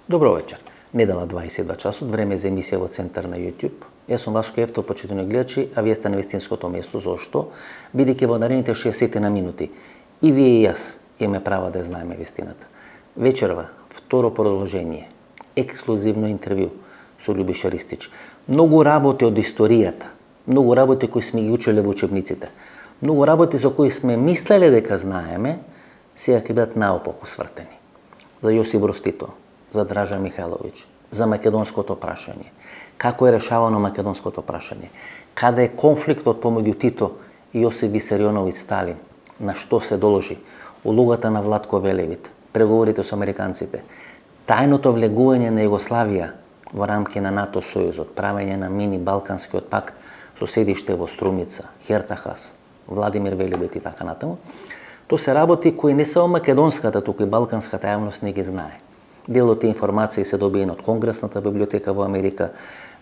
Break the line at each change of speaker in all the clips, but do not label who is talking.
Добро вечер. Недела 22 часот, време за емисија во Центар на YouTube. Јас сум Васко Ефтов, почитувани гледачи, а вие сте на вистинското место. Зошто? Бидејќи во наредните 60 на минути и вие и јас имаме право да знаеме вистината. Вечерва, второ продолжение, ексклузивно интервју со Љубиша Ристич. Многу работи од историјата, многу работи кои сме ги учеле во учебниците, многу работи за кои сме мислеле дека знаеме, сега ќе бидат наопаку свртени. За Јосип Броз Тито, за Дражан Михајловиќ, за македонското прашање, како е решавано македонското прашање, каде е конфликтот помеѓу Тито и Јосип Висарионовиќ Сталин, на што се доложи, улогата на Владко Велевит, преговорите со американците, тајното влегување на Југославија во рамки на НАТО Сојузот, правење на мини Балканскиот пакт со седиште во Струмица, Хертахас, Владимир Велебит и така натаму. Тоа се работи кои не само македонската, туку и балканската јавност не ги знае. Дел од тие информации се добиени од Конгресната библиотека во Америка,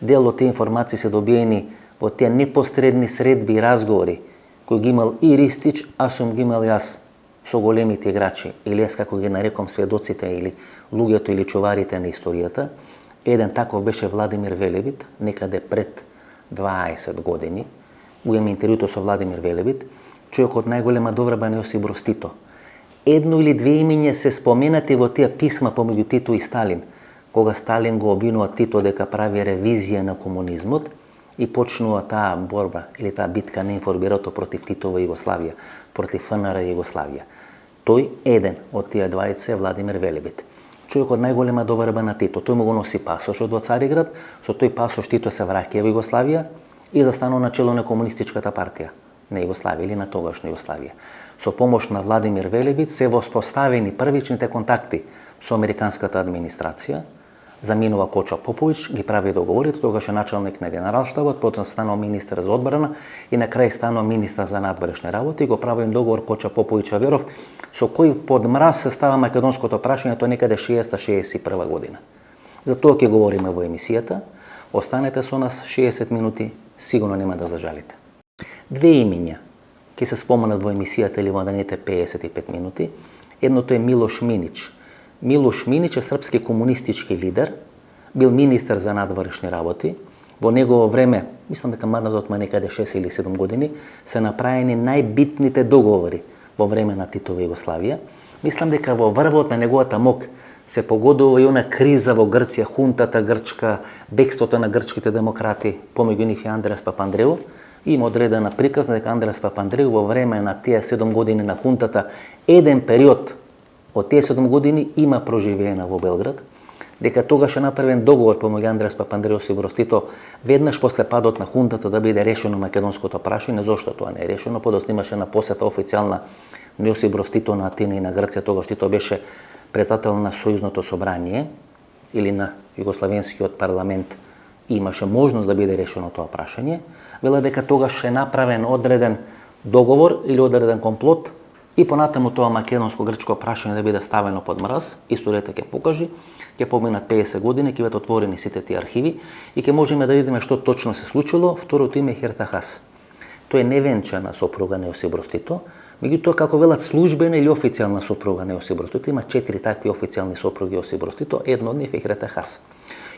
дел од тие информации се добиени во тие непосредни средби и разговори кои ги имал и Ристич, а сум ги имал јас со големите играчи, или јас како ги нареком сведоците или луѓето или чуварите на историјата. Еден таков беше Владимир Велебит, некаде пред 20 години. Го имам интервјуто со Владимир Велебит, човек од најголема доврба на Јосип Броз Тито. Едно или две имиња се споменати во тие писма помеѓу Тито и Сталин, кога Сталин го обвинува Тито дека прави ревизија на комунизмот и почнува таа борба или таа битка на информирато против Титова Југославија, против ФНР Југославија. Тој еден од тие двајца е Владимир Велебит. Човек од најголема доврба на Тито. Тој му го носи пасошот во Цариград, со тој пасош Тито се враќа во Југославија и застанува на чело на комунистичката партија на Југославија или на тогашна Југославија. Со помош на Владимир Велебит се воспоставени првичните контакти со американската администрација. Заминува Коча Поповиќ, ги прави договорите, тогаш е началник на генералштабот, потоа станува министер за одбрана и на крај станува министер за надворешни работи и го прави договор Коча Поповиќ Аверов, со кој под мраз се става македонското прашање, тоа некаде 60-61 година. За тоа ќе говориме во емисијата. Останете со нас 60 минути, сигурно нема да зажалите. Две имиња ќе се споменат во емисијата или во наредните 55 минути. Едното е Милош Минич. Милош Минич е српски комунистички лидер, бил министер за надворешни работи. Во негово време, мислам дека мандатот ма некаде 6 или 7 години, се направени најбитните договори во време на Титова Југославија. Мислам дека во врвот на неговата мок се погодува и она криза во Грција, хунтата грчка, бегството на грчките демократи, помеѓу нив и Андреас Папандреу. Има одредена приказна дека Андреас Папандреу во време на тие 7 години на хунтата, еден период од тие 7 години има проживеена во Белград, дека тогаш е направен договор помеѓу Андреас Папандреу и Броз Тито веднаш после падот на хунтата да биде решено македонското прашање. Зошто тоа не е решено? Подоцна имаше на посета официјална на Јосип Броз Тито на Атина и на Грција, тогаш Тито беше председател на Сојузното собрание или на Југославенскиот парламент и имаше можност да биде решено тоа прашање. Вела дека тогаш е направен одреден договор или одреден комплот и понатаму тоа македонско-грчко прашање да биде ставено под мраз. Историјата ќе покажи, ќе поминат 50 години, ќе бидат отворени сите тие архиви и ќе можеме да видиме што точно се случило. Второто име е Хертахас. Тој е невенчана сопруга на Јосип Броз Тито, меѓутоа како велат службена или официјална сопруга на Јосип Броз Тито. Има 4 такви официјални сопруги Јосип Броз Тито, едно од нив е Хертахас.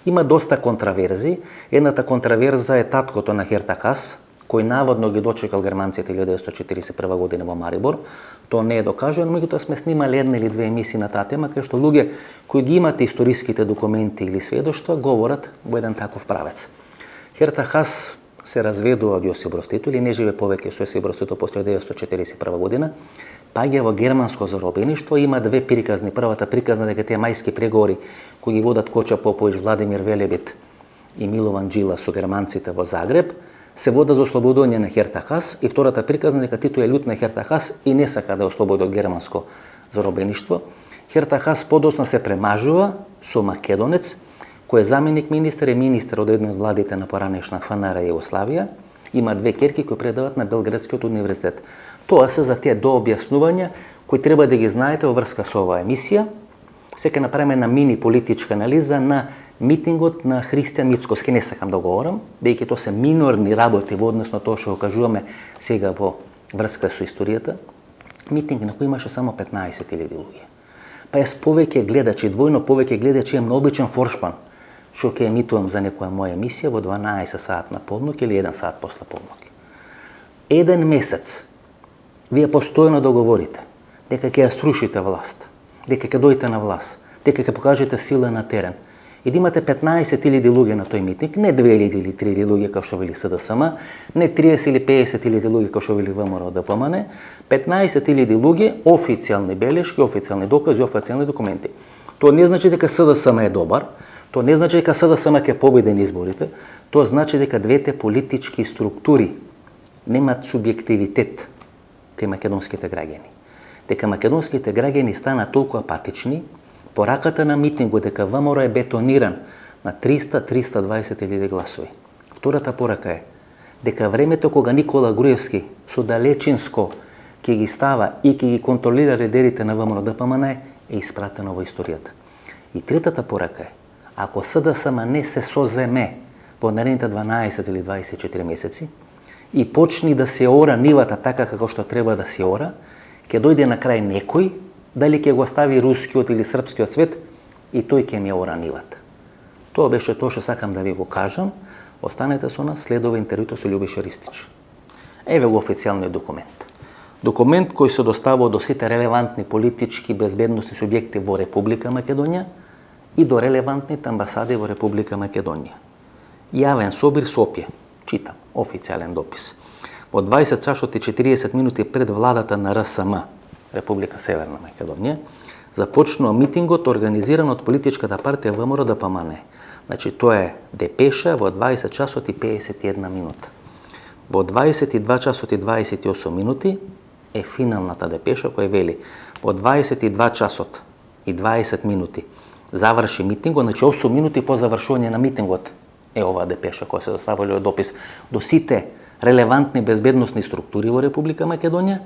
Има доста контраверзи. Едната контраверза е таткото на Хертахас, кој наводно ги дочекал германците 1941 година во Марибор. Тоа не е докажано, меѓутоа сме снимали една или две емисии на таа тема, кај што луѓе кои ги имат историските документи или сведоштва говорат во еден таков правец. Хертахас се разведува од Јосип Броз Тито или не живе повеќе со Јосип Броз Тито после 1941 година, паѓа во германско заробеништво. Има две приказни. Првата приказна дека тие мајски преговори кои ги водат Коча Поповиќ, Владимир Велебит и Милован Джилас со германците во Загреб се водат за ослободување на Хертахас, и втората приказна дека Тито е лют на Хертахас и не сака да ослободи од германско заробеништво. Хертахас подоцна се премажува со македонец кој е заменик министер и министер од една од владите на поранешна ФНР Југославија. Има две ќерки кои предават на Белградскиот универзитет. Тоа се за тие дообјаснувања кои треба да ги знаете во врска со оваа емисија. Сега направиме една мини политичка анализа на митингот на Христијан Мицкоски. Не сакам да говорам, бидејќи тоа се минорни работи во однос на тоа што го кажуваме сега во врска со историјата. Митинг на кој имаше само 15.000 луѓе. Па јас повеќе гледачи, двојно повеќе гледачи имам на обичен форшпан, што ќе емитувам за некоја моја емисија во 12 саат на поднок или 1 сат после поднок. Еден месец вие постојано договорите дека ќе ја срушите власт, дека ќе дојдете на власт, дека ќе покажете сила на терен и да имате 15.000 луѓе на тој митинг, не 2.000 или 3.000 луѓе како што вели СДСМ, не 30 или 50.000 луѓе како што вели ВМРО ДПМН, 15.000 луѓе, официјални белешки, официјални докази, официјални документи. Тоа не значи дека СДСМ е добар, тоа не значи дека СДСМ ќе победи на изборите, тоа значи дека двете политички структури немаат субјективитет кај македонските граѓани. Дека македонските граѓани станат толку апатични, пораката на митингот дека ВМРО е бетониран на 300-320 гласови. Втората порака е дека времето кога Никола Груевски со далечинско ќе ги става и ќе ги контролира лидерите на ВМРО ДПМН е испратено во историјата. И третата порака е, ако СДСМ не се соземе во наредните 12 или 24 месеци и почни да се ора нивата така како што треба да се ора, ќе дојде на крај некој, дали ќе го стави рускиот или српскиот свет и тој ќе ми ора нивата. Тоа беше тоа што сакам да ви го кажам. Останете со нас, следува интервјуто со Љубиша Ристич. Еве го официјалниот документ. Документ кој се доставува до сите релевантни политички безбедносни субјекти во Република Македонија и до релевантните амбасади во Република Македонија. Јавен собир Скопје. Читам, официјален допис. Во 20 часот и 40 минути пред владата на РСМ, Република Северна Македонија, започнува митингот организиран од политичката партија ВМРО ДПМН. Значи, тоа е депеша во 20 часот и 51 минута. Во 22 часот и 28 минути е финалната депеша која вели во 22 часот и 20 минути заврши митингот, значи 8 минути по завршување на митингот е оваа депеша која се доставува допис до сите релевантни безбедносни структури во Република Македонија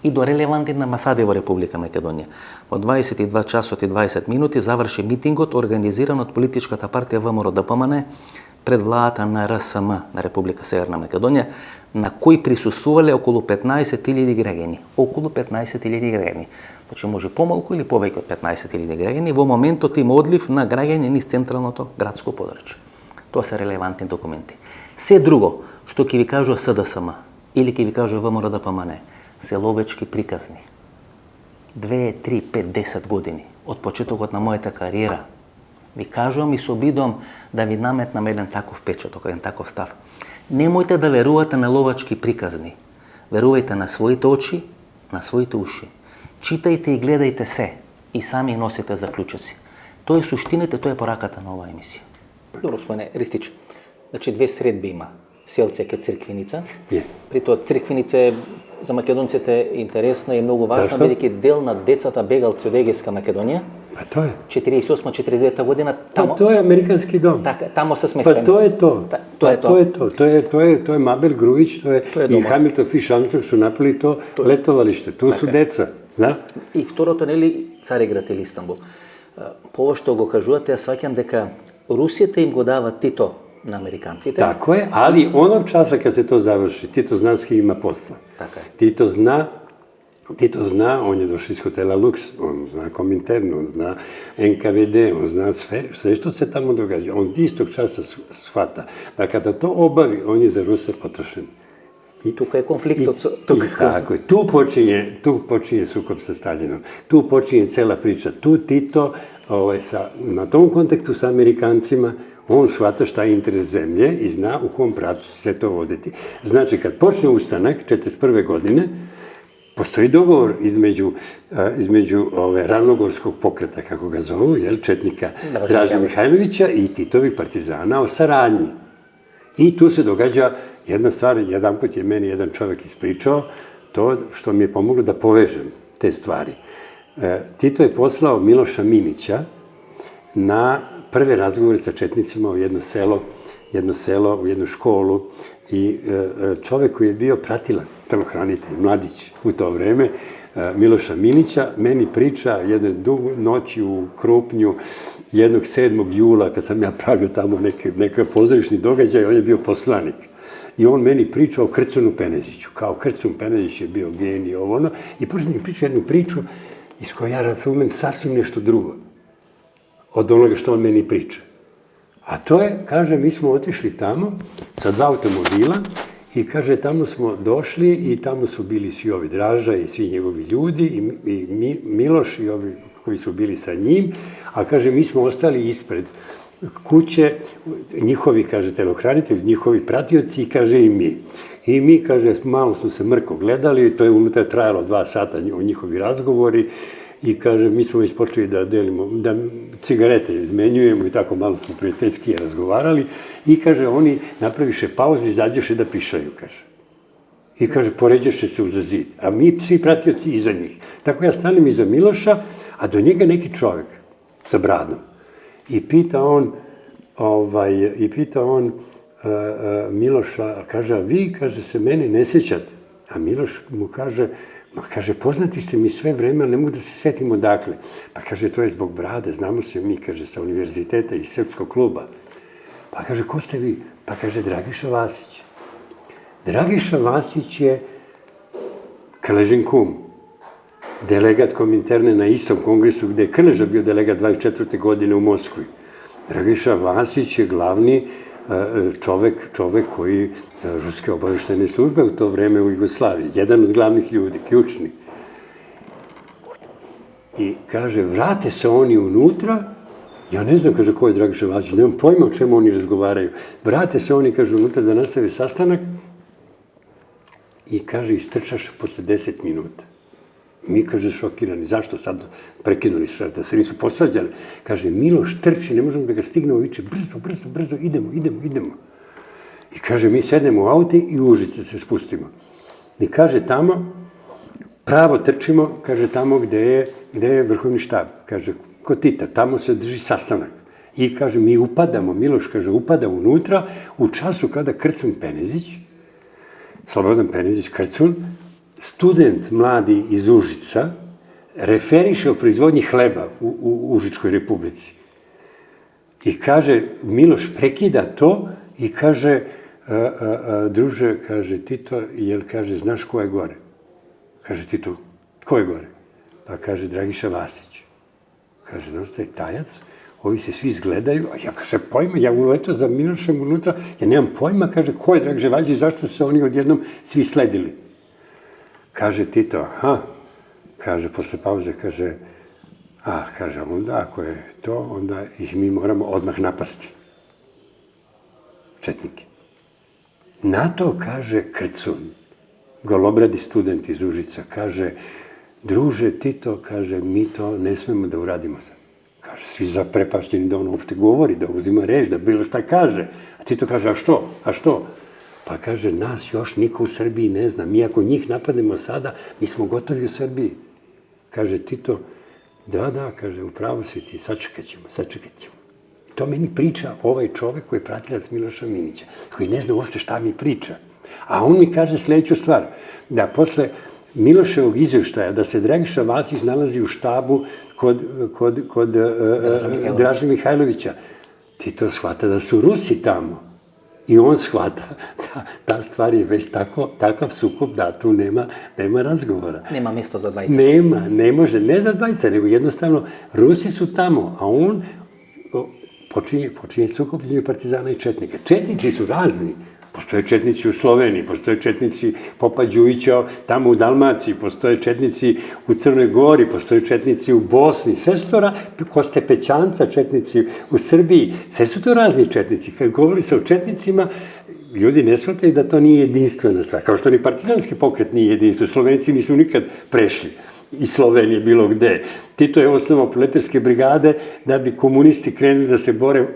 и до релевантни амбасади во Република Македонија. Во 22 часот и 20 минути заврши митингот организиран од политичката партија ВМРО ДПМН пред владата на РСМ на Република Северна Македонија, на кој присуствувале околу 15.000 граѓани. Околу 15.000 граѓани. Значи може помалку или повеќе од 15.000 граѓани. Во моментот има одлив на граѓани низ централното градско подрачје. Тоа се релевантни документи. Се друго што ќе ви кажува СДСМ или ќе ви кажува ВМРО ДПМН се ловечки приказни. 2, 3, 5, 10 години од почетокот на мојата кариера ви кажувам и се обидувам да ви наметнам еден таков печаток, еден таков став. Немојте да верувате на ловачки приказни. Верувајте на своите очи, на своите уши. Читајте и гледајте се и сами носите заклучоци. Тоа е суштината, тоа е пораката на оваа емисија. Добро, господине Ристич, значи две средби има. Селце ке Црквиница. При тоа Црквиница е за македонците интересна и многу важна, бидејќи дел на децата бегалци од Егејска Македонија.
Па тоа е.
48-49 година тамо.
Па тоа е американски дом.
Така, тамо се сместени.
Па тоа е тоа. Тоа е Мабел Груевич, тоа е и Хамилтон Фиш Армстронг су направили тоа летовалиште. Тоа су деца, да?
И второто нели Цариград или Истанбул. По ова што го кажувате, ја сваќам дека Русијата им го дава Тито на американците.
Тако е, али оног часа кога се тоа заврши, Тито знае ски има посла.
Така е.
Тито зна, он е дошли из хотела Лукс, он зна Коминтерн, он зна НКВД, он зна све што се таму догаѓа. Он истог часа схвата да када тоа обави, он е за Русе потрошен.
И тука е конфликтот.
Така е. Ту почиње сукоп со Сталином. Ту почиње цела прича. Ту Тито на том контексту со американцима, он свата шта е интерес земље и зна у ком правцу се тоа водити. Значи, кад почне устанак, 41. године, постои договор измеѓу Равногорскog покрета, како го зову, четника Дража Михајловиќа и Титови партизана о сарадњи. И ту се догаѓа една ствар, еден пат е мене еден човек испричao, тоа што ми е помогло да повежем те ствари. Тито е послao Милоша Мимиća на први разговори sa četnicima u jedno selo, u jednu školu i čovek koji je bio pratilac, telohranitelj, mladić u to vreme, Miloša Minića, meni priča jedne noći u Krupnju, jednog 7. jula, kad sam ja pravio tamo neka pozorišni događaj, on je bio poslanik. I on meni priča o Krcunu Peneziću, kao Krcun Penezić je bio genij, ovo ono, i počne mi priča jednu priču, iz koje ja razumem sasvim nešto drugo od onoga što on meni priča. A to je, kaže, mi smo otišli tamo sa 2 automobila i kaže, tamo smo došli i tamo su bili svi ovi Draža i svi njegovi ljudi i Miloš i ovi koji su bili sa njim, a kaže, mi smo ostali ispred kuće, njihovi, kaže, telohranitelji, njihovi pratioci, kaže, i mi. I mi, kaže, malo smo se mrko gledali, to je unutra trajalo 2 sata njihovi razgovori i, kaže, mi smo već počeli da delimo, da cigarete izmenjujemo i tako malo smo prijateljski razgovarali i, kaže, oni napraviše pauzu i izađeše da pišaju, kaže. I, kaže, poređeše se uz zid, a mi svi pratioci iza njih. Tako ja stanem iza Miloša, a do njega neki čovek sa bradom. I pita on Miloša, kaže, a vi, kaže, se mene ne sjećate. A Miloš mu kaže, kaže, poznati ste mi sve vreme, ali ne mogu da se setim odakle. Pa kaže, to je zbog brade, znamo se mi, kaže, sa univerziteta i srpskog kluba. Pa kaže, ko ste vi? Pa kaže, Dragiša Vasić. Dragiša Vasić je Krležin kum, delegat Kominterne na istom kongresu gde je Krleža bio delegat 24. godine u Moskvi. Dragiša Vasić je glavni čovek koji ruske obaveštajne službe u to vreme u Jugoslaviji, jedan od glavnih ljudi, ključni. I kaže, vrate se oni unutra, ja ne znam, kaže, ko je Dragiša Vasić, nemam pojma o čemu oni razgovaraju. Vrate se oni, kaže, unutra da nastave sastanak i, kaže, istrčaše posle 10 minuta. Mi, kaže, šokirani, zašto sad prekinuli su, da se nisu posvađali. Kaže, Miloš trči, ne možemo da ga stignemo, viče, brzo, idemo. I, kaže, mi sednemo u auto i u Užice se spustimo. I, kaže, tamo, pravo trčimo, kaže, tamo gde je vrhovni štab, kaže, kod Tita, tamo se drži sastanak. I, kaže, mi upadamo, Miloš, kaže, upada unutra u času kada Krcun Penezić, Slobodan Penezić Krcun, student mladi iz Užica, referiše o proizvodnji hleba u Užičkoj republici. I, kaže, Miloš prekida to i kaže, druže, kaže, Tito, jel, kaže, znaš ko je gore? Kaže, Tito, ko je gore? Pa, kaže, Dragiša Vasić. Kaže, nastaje tajac, ovi se svi zgledaju, a ja, kaže, pojma, ja uletao za Milošem unutra, ja nemam pojma, kaže, ko je Dragiša Vasić, zašto su se oni odjednom svi sledili? Kaže Tito, aha, kaže, posle pauze, kaže, kaže, onda ako je to, onda ih mi moramo odmah napasti. Četnike. Na to, kaže, Krcun, golobradi student iz Užica, kaže, druže Tito, kaže, mi to ne smemo da uradimo sad. Kaže, svi zaprepašćeni da on uopšte govori, da uzima reč, da bilo šta kaže. A Tito kaže, a što? Pa kaže, nas još niko u Srbiji ne zna. Mi ako njih napademo sada, mi smo gotovi u Srbiji. Kaže Tito, da, kaže, upravo si ti, sačekat ćemo. I to meni priča ovaj čovek koji je pratilac Miloša Minića, koji ne zna uopšte šta mi priča. A on mi kaže sljedeću stvar, da posle Miloševog izvještaja, da se Dragiša Vasić nalazi u štabu kod Draže Mihajlovića, Tito shvata da su Rusi tamo. I on shvata da ta stvar je već takav sukob da tu nema razgovora.
Nema mjesta za dvajice.
Ne može, ne za dvajice, nego jednostavno Rusi su tamo, a on počinje sukob između partizana i četnika. Četnici su razni. Postoje četnici u Sloveniji, postoje četnici Popa Đujića tamo u Dalmaciji, postoje četnici u Crnoj Gori, postoje četnici u Bosni, sve su to Koste Pećanca, četnici u Srbiji, sve su to razni četnici. Kad govori se o četnicima, ljudi ne shvataju da to nije jedinstvena stvar, kao što ni partizanski pokret nije jedinstven. Slovenci nisu nikad prešli iz Slovenije bilo gde. Tito je osnovao proletarske brigade da bi komunisti krenuli da se bore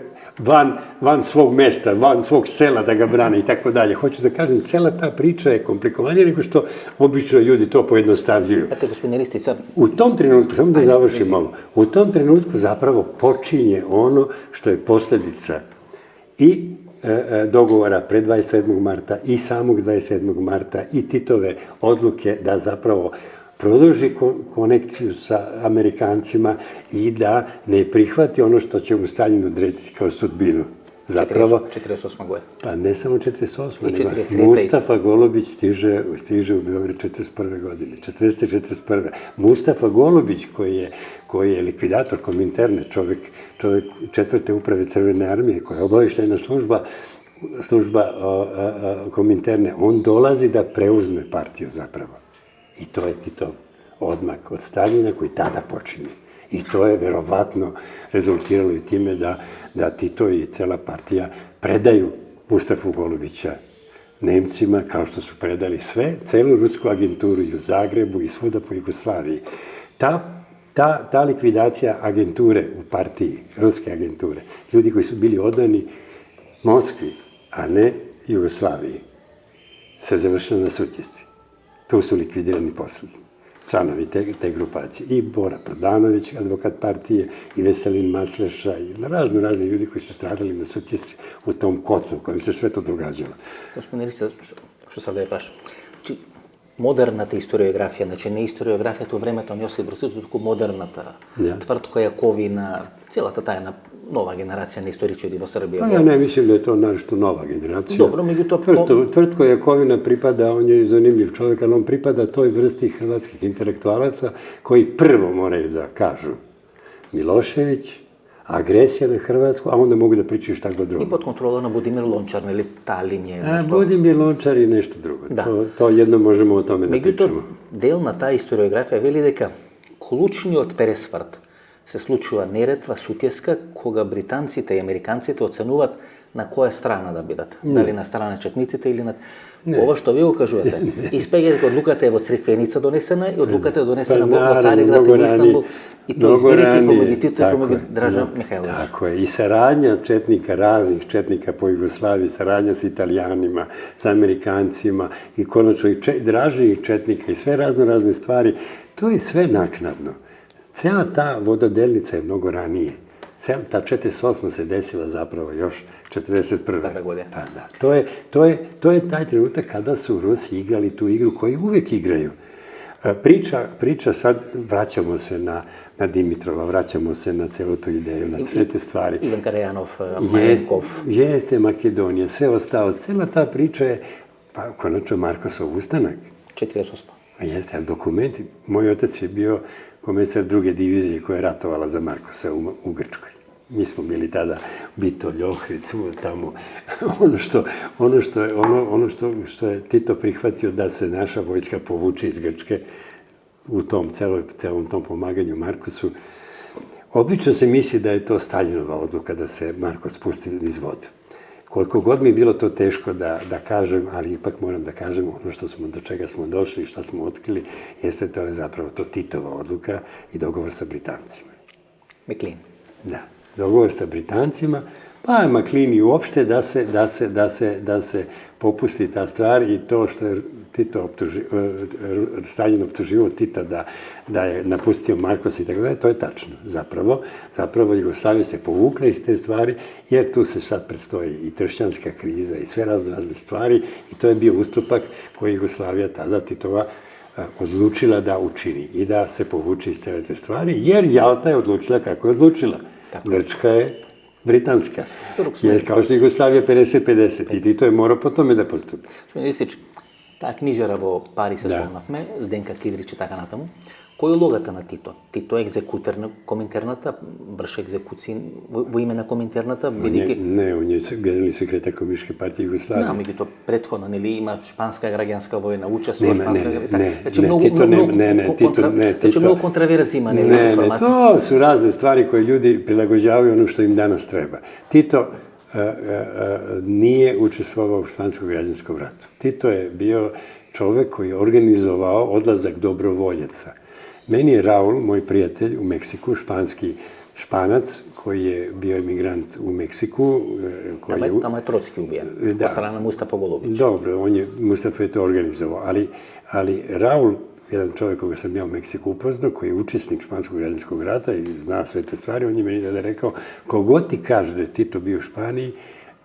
van svog mesta, van svog sela da ga brane i tako dalje. Hoću da kažem, cela ta priča je komplikovanija nego što obično ljudi to pojednostavljuju.
Eto, gospodine Ristica.
U tom trenutku, samo da završim ovo, u tom trenutku zapravo počinje ono što je posledica i dogovora pre 27. marta i samog 27. marta i Titove odluke da zapravo produži konekciju sa Amerikancima i da ne prihvati ono što će mu Staljin odrediti kao sudbinu. zapravo...
48. godine.
Pa ne samo 48.
I
nego
43.
Mustafa Golubić stiže u Beograd 41. godine. 41. Mustafa Golubić, koji je likvidator Kominterne, čovjek 4. uprave Crvene armije, koja je obavještajna služba Kominterne, on dolazi da preuzme partiju zapravo. I to je Titov odmak od Staljina koji tada počinje. I to je verovatno rezultiralo i time da Tito i cela partija predaju Mustafu Golubića Nemcima, kao što su predali celu rusku agenturu i u Zagrebu i svuda po Jugoslaviji. Ta likvidacija agenture u partiji, ruske agenture, ljudi koji su bili odani Moskvi, a ne Jugoslaviji, se završila na Sutjesci. Tu su likvidirani poslednji članovi te grupacije. I Bora Prodanović, advokat partije, i Veselin Masleša, i razni ljudi koji su stradali na Sutjesci u tom kotlu u kojem se sve to događalo.
Gospodine Ristić, što sad da je prašam, znači, moderната историографија, значи не историографијата у времето на Јосип Брз Тито, туку модерната, Твртко Јаковина, целата таа нова генерација на историчари во Србија.
Pa ja ne mislim da je to našto nova generacija.
Dobro, međutim...
Tvrtko Jakovina pripada, on je zanimljiv čovjek, ali on pripada toj vrsti hrvatskih intelektualaca koji prvo moraju da kažu Milošević, agresija na Hrvatsku, a onda mogu da pričaju šta god drugo.
I pod kontrolom na Budimir Lončar ili ta linija.
Budimir Lončar i nešto drugo. To jedno možemo o tome da pričamo.
Međutim, delna ta историографија вели дека клучниот пересврт се случува Неретва, Сутјеска, кога британците и американците оценуваат на која страна да бидат. Дали на страна четниците или на... Ова што ви го кажувате. Испеѓате одлуката е во Црквеница донесена и одлуката е донесена во Цариград и во Истанбул. I to izbirike pomegi Tito i pomegi Draža Mihajlović.
Tako je. I saradnja četnika, raznih četnika po Jugoslaviji, saradnja s Italijanima, s Amerikancima i konačno i Dražih četnika i sve razne stvari. To je sve naknadno. Cijela ta vododelnica je mnogo ranije. Ta 48. se desila zapravo još 41.
godine.
Pa da. To je taj trenutak kada su Rusi igrali tu igru koju uvijek igraju. Priča sad, vraćamo se na Dimitrova, vraćamo se na celu tu ideju, na sve te stvari.
Ivan Karajanov, Majenkov.
Jeste Makedonija, sve ostao. Cela ta priča je, pa konačno Markosov ustanak.
48.
Jeste, ali dokumenti. Moj otac je bio komesar druge divizije koja je ratovala za Markosa u Grčkoj. Mi smo bili tada Bitolj, Ohrid, tamo. Ono što je Tito prihvatio da se naša vojska povuče iz Grčke u tom celom tom pomaganju Markosu. Obično se misli da je to Staljinova odluka da se Markos spusti iz vodu. Koliko god mi je bilo to teško da kažem, ali ipak moram da kažem ono do čega smo došli i šta smo otkrili, jeste to je zapravo to Titova odluka i dogovor sa Britancima.
McLean.
Da, dogovor sa Britancima, pa McLean i uopšte da se popusti ta stvar i to što je Staljin optuživao Tita da je napustio Markosa i tako dalje, to je tačno. Zapravo Jugoslavija se povukla iz te stvari, jer tu se sad predstoji i tršćanska kriza i sve razne stvari i to je bio ustupak koji Jugoslavija tada Titova odlučila da učini i da se povuče iz cele te stvari, jer Jalta je odlučila kako je odlučila. Grčka je britanska. Jer kao što je Jugoslavija 50-50 i Tito je morao po tome da postupi.
Gospodin Ristić, таа книжара во Пари се спомнавме, Зденка Кидрич и така натаму. Кој е улогата на Тито? Тито е екзекутор на Коминтерната, врши екзекуции во име на Коминтерната, бидејќи...
Не, он е генерални секретар Комунистичке партија Југославија.
Да, меѓутоа претходно, нели, има шпанска граѓанска војна, учествува шпанска
граѓанска...
Тито не, многу контраверзима, нели, информација.
To su razne stvari koje ljudi prilagođavaju ono što im danas treba. Tito nije učestvovao u španskom građanskom ratu. Tito je bio čovek koji je organizovao odlazak dobrovoljaca. Meni je Raul, moj prijatelj u Meksiku, španac, koji je bio emigrant u Meksiku.
Tamo je Trotski ubijen, po strana Mustafa Golubić.
Dobro, Mustafa je to organizovao, ali Raul, jedan čovjek koga sam ja u Meksiku upoznao, koji je učesnik španskog građanskog rata i zna sve te stvari, on je meni tada rekao, kogod ti kaže da je Tito bio u Španiji,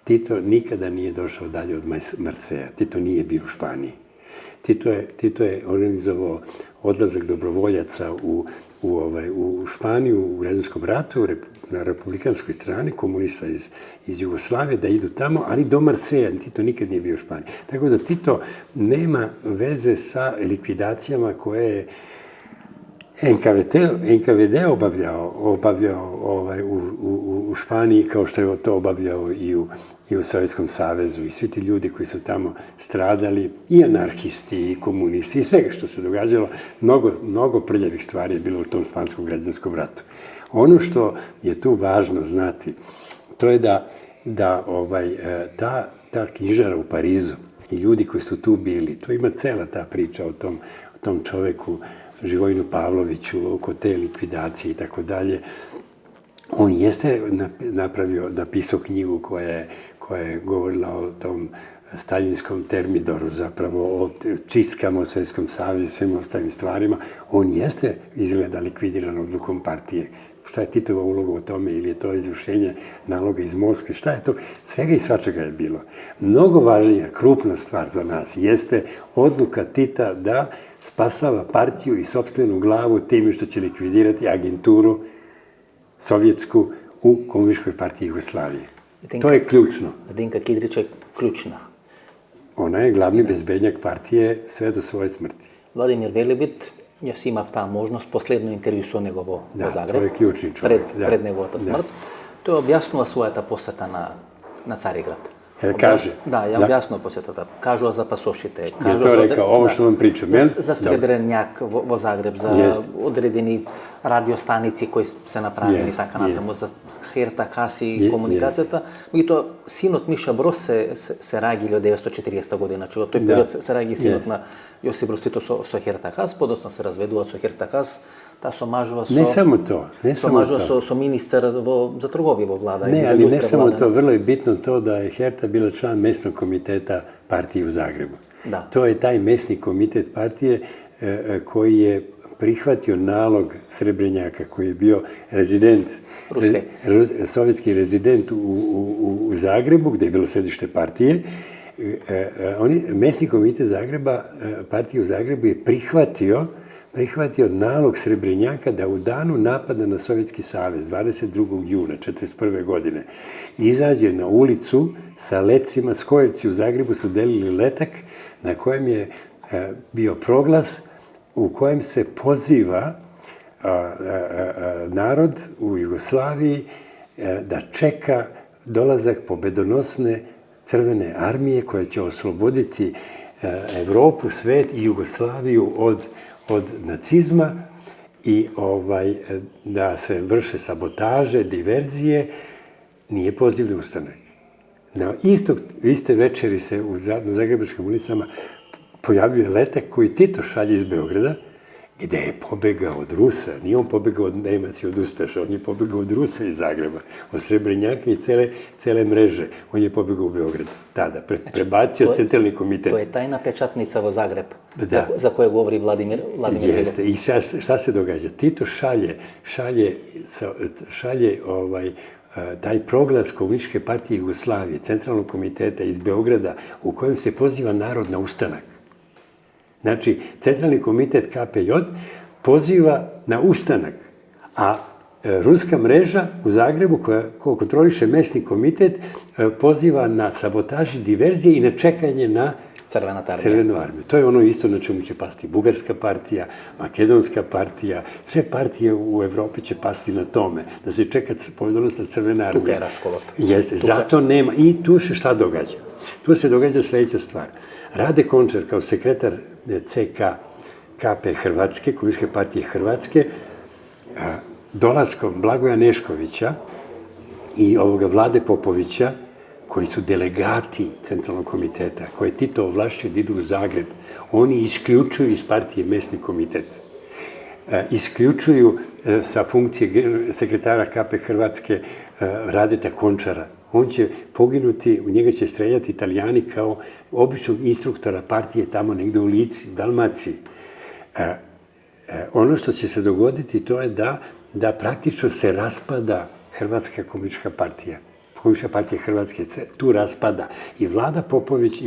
Tito nikada nije došao dalje od Marseja. Tito nije bio u Španiji. Tito je organizovao odlazak dobrovoljaca u Španiju u Građanskom ratu, na republikanskoj strani, komunista iz Jugoslavije, da idu tamo, ali do Marseja. Tito nikad nije bio u Španiji. Tako da Tito nema veze sa likvidacijama koje je NKVD obavljao u Španiji, kao što je to obavljao i u Sovjetskom savezu. I svi ti ljudi koji su tamo stradali, i anarhisti, i komunisti, i svega što se događalo, mnogo prljavih stvari je bilo u tom španskom građanskom ratu. Ono što je tu važno znati, to je da ta knjižara u Parizu i ljudi koji su tu bili, to ima cela ta priča o tom čoveku, Živojinu Pavloviću, oko te likvidacije i tako dalje. On jeste napisao knjigu koja je govorila o tom staljinskom termidoru, zapravo o čistkama u Sovjetskom savezu i svim ostalim stvarima. On jeste izgleda likvidiran odlukom partije. Šta je Titova uloga u tome, ili je to izvršenje naloga iz Moskve, šta je to? Svega i svačega je bilo. Mnogo važnija, krupna stvar za nas jeste odluka Tita da spasava partiju i sopstvenu glavu time što će likvidirati agenturu sovjetsku u Komunističkoj partiji Jugoslavije. To je ključno.
Zdenka Kidrić je ključna.
Ona je glavni bezbednjak partije sve do svoje smrti.
Vladimir Velebit, jaz imam ta možnost, poslednjo intervju so njegovo v Zagrebu.
To je ključni čovjek.
Pred njegovata smrt. To je objasnila svojata poseta na Carigrad.
Jer kaže?
Da, je objasnila poseta. Kažu za pasošite.
Je to rekao, ovo što vam pričam, jel?
Za Srebrenjak v Zagreb, za odredeni radiostanici koji se napravili така натаму, за Herta Kasi i komunikacijata. I to sinot Miša Broz se ragili od 1940. godina. Čivo to je period se ragi sinot na Josip Broz Tito so Herta Kas, podosno se razveduva so Herta Kas. Ta so mažova so...
Ne samo to.
So ministar za trgovje vo vlada.
Ne, ali ne samo to. Vrlo je bitno to da je Herta bila član mesnog komiteta partije u Zagrebu. To je taj mesni komitet partije koji je prihvatio nalog Srebrenjaka, koji je bio rezident, sovjetski rezident u Zagrebu, gde je bilo sedište partije. Mesni komitet Zagreba, partije u Zagrebu je prihvatio nalog Srebrenjaka da u danu napada na Sovjetski savez, 22. juna 1941. godine, izađe na ulicu sa lecima. Skojevci u Zagrebu su delili letak na kojem je bio proglas u kojem se poziva narod u Jugoslaviji da čeka dolazak pobedonosne Crvene armije koja će osloboditi Evropu, svet i Jugoslaviju od nacizma i da se vrše sabotaže, diverzije. Nije pozivni ustanak. Na iste večeri se na zagrebačkim ulicama pojavljuje letak koji Tito šalje iz Beograda, gde je pobegao od Rusa. Nije on pobegao od Nemaca i od Ustaša, on je pobegao od Rusa iz Zagreba, od Srebrenjaka i cele mreže. On je pobegao u Beograd tada, prebacio centralni komitet.
To je tajna pečatnica vo Zagreb, za koje govori Vladimir Velebit.
Jeste. I šta se događa? Tito šalje taj proglas Komunističke partije Jugoslavije, centralnog komiteta iz Beograda, u kojem se poziva narod na ustanak. Znači, centralni komitet KPJ poziva na ustanak, a ruska mreža u Zagrebu, koja kontroliše mesni komitet, poziva na sabotaži, diverzije i na čekanje na Crvenu armiju. To je ono isto na čemu će pasti Bugarska partija, Makedonska partija, sve partije u Evropi će pasti na tome, da se čeka pobedonosna Crvena armija.
Tukaj je raskolot.
Jeste, zato nema. I tu se šta događa? Tu se događa sledeća stvar. Rade Končar kao sekretar CK KP Hrvatske, Komunističke partije Hrvatske, dolaskom Blagoja Neškovića i ovoga Vlade Popovića, koji su delegati centralnog komiteta, koje je Tito ovlašćio da idu u Zagreb, oni isključuju iz partije mesni komitet. Isključuju sa funkcije sekretara KP Hrvatske Radeta Končara. On će poginuti, u njega će streljati Italijani kao običnog instruktora partije tamo negde u Lici, u Dalmaciji. Ono što će se dogoditi to je da praktično se raspada Hrvatska komunistička partija. Komunistička partija Hrvatske tu raspada. I Vlada Popović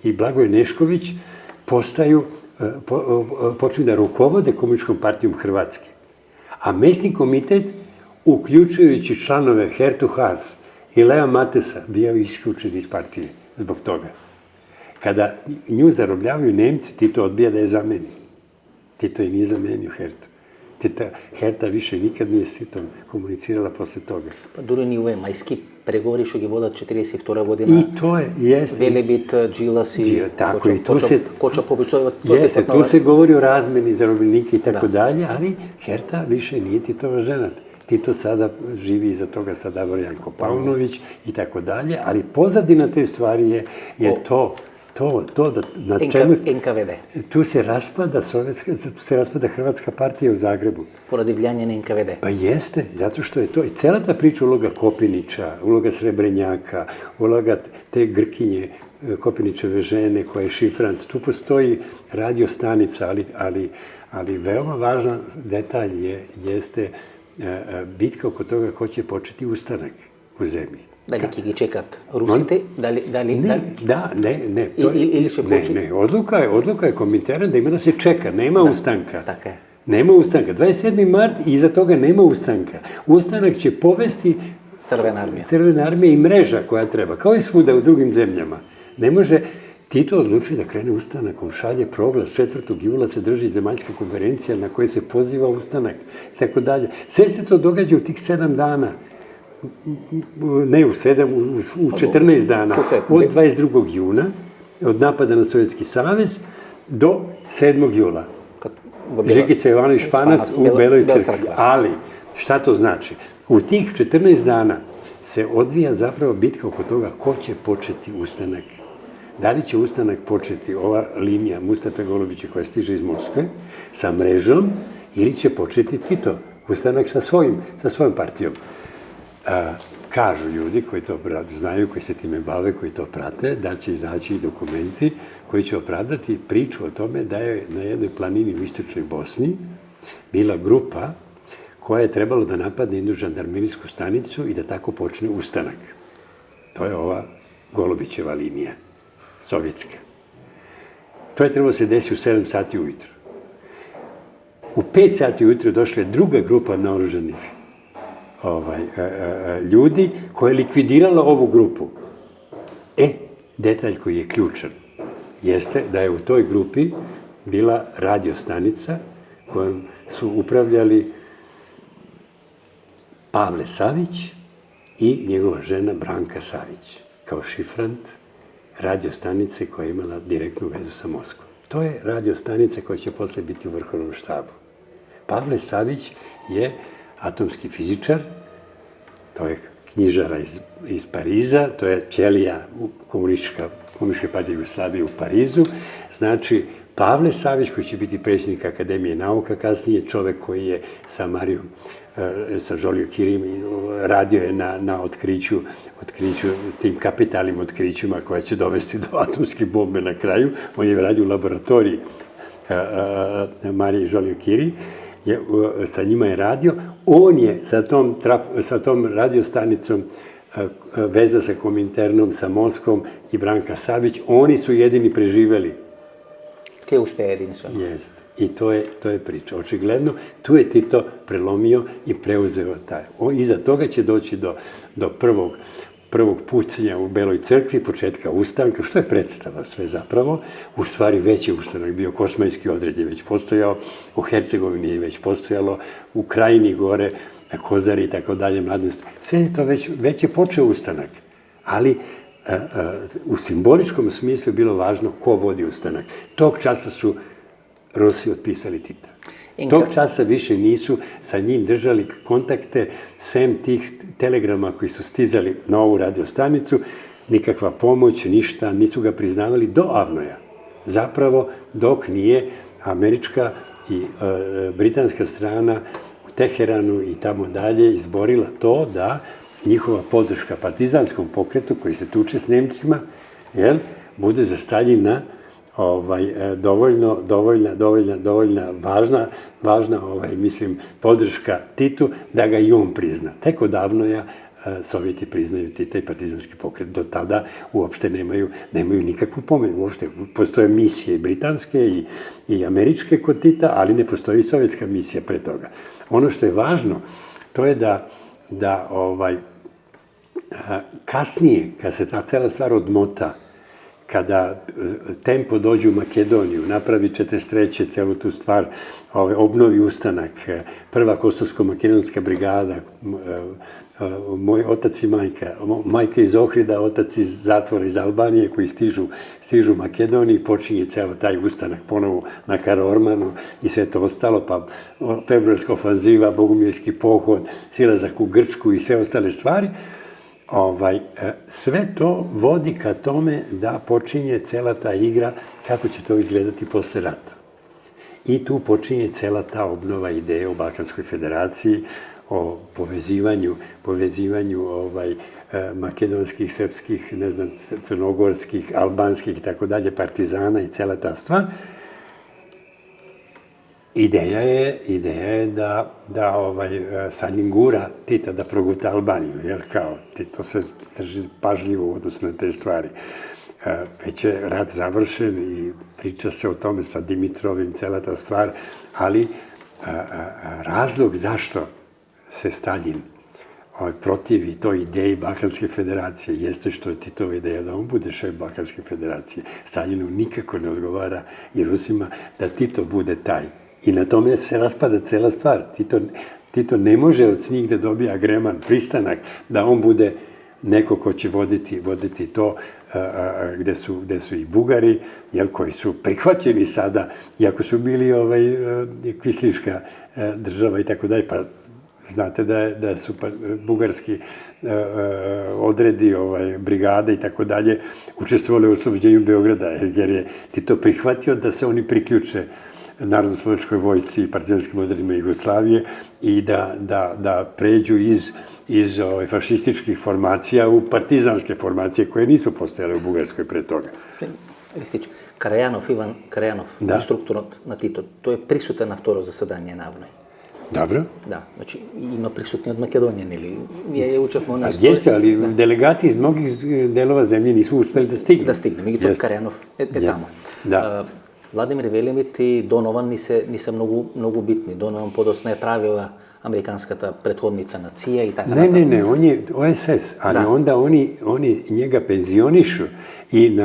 i Blagoje Nešković počnu da rukovode Komunističkom partijom Hrvatske. A mesni komitet, uključujući članove Hertu Haas i Lea Matesa, bio isključen iz partije zbog toga. Kada nju zarobljavaju Nemci, Tito odbija da je zameni. Tito je nije zamenio Hertu. Herta više nikad nije s Titom komunicirala posle toga.
Pa duri ni ove majski pregovori što gi vodat 42. godina.
I to je, jeste.
Velebit, Đilas i
tako, i tu se...
Koča Popović,
Jeste, tu se govori o razmeni zarobljenika i tako dalje, ali Herta više nije Titova žena. Tito sada živi iza toga sa Davorjanko Paunović i tako dalje, ali pozadina te stvari je to da na čemu...
NKVD.
Tu se raspada Hrvatska partija u Zagrebu.
Poradivljanje na NKVD.
Pa jeste, zato što je to i cela ta priča uloga Kopinića, uloga Srebrenjaka, uloga te Grkinje, Kopinićeve žene koja je šifrant. Tu postoji radio stanica, ali veoma važan detalj jeste bitka oko toga ko će početi ustanak u zemlji.
Da li će gi čekat Rusite?
Ne.
Ili će početi?
Ne, odluka je Komintern da ima da se čeka, nema ustanka.
Tako je.
Nema ustanka. 27. mart i iza toga nema ustanka. Ustanak će povesti Crvena armija i mreža koja treba, kao i svuda u drugim zemljama. Ne može Tito odlučiti da krene ustanak, on šalje proglas, 4. jula se drži zemaljska konferencija na kojoj se poziva ustanak i tako dalje. Sve se to događa u tih 7 dana. Ne u 7, u 14 dana. Od 22. juna, od napada na Sovjetski savez, do 7. jula. Žikica Jovanović Španac u Beloj crkvi. Ali, šta to znači? U tih 14 dana se odvija zapravo bitka oko toga ko će početi ustanak. Da li će ustanak početi ova linija Mustafe Golubića koja stiže iz Moskve sa mrežom ili će početi Tito ustanak sa svojom partijom. Kažu ljudi koji to znaju, koji se time bave, koji to prate, da će izaći i dokumenti koji će opravdati priču o tome da je na jednoj planini u istočnoj Bosni bila grupa koja je trebalo da napadne jednu žandarmerijsku stanicu i da tako počne ustanak. To je ova Golubićeva linija, sovjetska. To je trebalo se desiti u 7 sati ujutru. U 5 sati ujutru došla je druga grupa naoružanih ljudi koja je likvidirala ovu grupu. Detalj koji je ključan jeste da je u toj grupi bila radiostanica kojom su upravljali Pavle Savić i njegova žena Branka Savić, kao šifrant radiostanice koja je imala direktnu vezu sa Moskvom. To je radiostanica koja će posle biti u vrhovnom štabu. Pavle Savić je atomski fizičar, to je knjižara iz Pariza, to je ćelija Komunističke partije Jugoslavije u Parizu. Znači, Pavle Savić, koji će biti predsjednik Akademije nauka, kasnije čovek koji je sa Marijom, sa Žolio Kirim, radio je na otkriću, tim kapitalnim otkrićima koja će dovesti do atomske bombe na kraju. On je radio u laboratoriji Marije Žolio Kiri, sa njima je radio. On je sa tom radiostanicom veza sa Kominternom, sa Moskvom i Branka Savić, oni su jedini preživeli.
Te uspe jedini su.
Jeste. I to je priča. Očigledno, tu je Tito prelomio i preuzeo taj. Iza toga će doći do prvog pucanja u Beloj crkvi, početka ustanka, što je predstava sve zapravo. U stvari već je ustanak bio, Kosmajski odred je već postojao, u Hercegovini je već postojalo, u Krajini gore, na Kozari i tako dalje, mladenstvo. Sve je to već je počeo ustanak. Ali u simboličkom smislu je bilo važno ko vodi ustanak. Tog časa su Rusi otpisali Tita. Tog časa više nisu sa njim držali kontakte, sem tih telegrama koji su stizali na ovu radiostanicu, nikakva pomoć, ništa, nisu ga priznavali do Avnoja. Zapravo, dok nije američka i britanska strana u Teheranu i tamo dalje izborila to da njihova podrška partizanskom pokretu koji se tuče s Nemcima, bude za Staljina dovoljna važna podrška Titu da ga i on prizna. Tek odavno je Sovjeti priznaju Tita i partizanski pokret. Do tada uopšte nemaju nikakvu pomenu. Uopšte postoje misije britanske i američke kod Tita, ali ne postoji sovjetska misija pre toga. Ono što je važno, to je da kasnije, kad se ta cela stvar odmota, kada Tempo dođe u Makedoniju, napravi 43. celu tu stvar, obnovi ustanak, prva Kosovsko-makedonska brigada, moj otac i majka iz Ohrida, otac iz zatvora iz Albanije koji stižu u Makedoniji, počinje ceo taj ustanak ponovo na Karaormanu i sve to ostalo, pa februarska ofanziva, Bogumirski pohod, silazak u Grčku i sve ostale stvari. Sve to vodi ka tome da počinje cela ta igra kako će to izgledati posle rata. I tu počinje cela ta obnova ideje o Balkanskoj federaciji, o povezivanju makedonskih, srpskih, ne znam, crnogorskih, albanskih i tako dalje, partizana i cela ta stvar. Ideja je da Saljin gura Tita da proguta Albaniju, jer kao Tito se drži pažljivo u odnosu na te stvari. Već je rat završen i priča se o tome sa Dimitrovim, cela ta stvar, ali razlog zašto se Staljin protivi toj ideji Balkanske federacije jeste što je Titova ideja da on bude šef Balkanske federacije. Staljinu nikako ne odgovara i Rusima da Tito bude taj. I na tome se raspada cela stvar. Tito ne može od njih da dobija agreman, pristanak, da on bude neko ko će voditi to gde su i Bugari, koji su prihvaćeni sada, iako su bili kvisliška država i tako dalje, pa znate da su bugarski odredi, brigade i tako dalje učestvovali u oslobođenju Beograda, jer je Tito prihvatio da se oni priključe Narodno-slobodačkoj vojsci i partizanskim odredima Jugoslavije i da pređu iz fašističkih formacija u partizanske formacije koje nisu postojale u Bugarskoj pre toga.
Ristić, Ivan Karajanov, instruktor na Tito, to je prisutan na vtoro zasedanje NAVNoj.
Dobro.
Da, znači ima prisutni od Makedonije, ili je učestvovao na...
Jeste, ali delegati iz mnogih delova zemlje nisu uspeli da stignu.
Da stignu, i to Karajanov je tamo.
Da.
Vladimir Velebit i Donovan nisu mnogo bitni. Donovan podosno je pravila amerikanska prethodnica na CIA i tako.
Ne, on je OSS, ali onda oni njega penzionišu i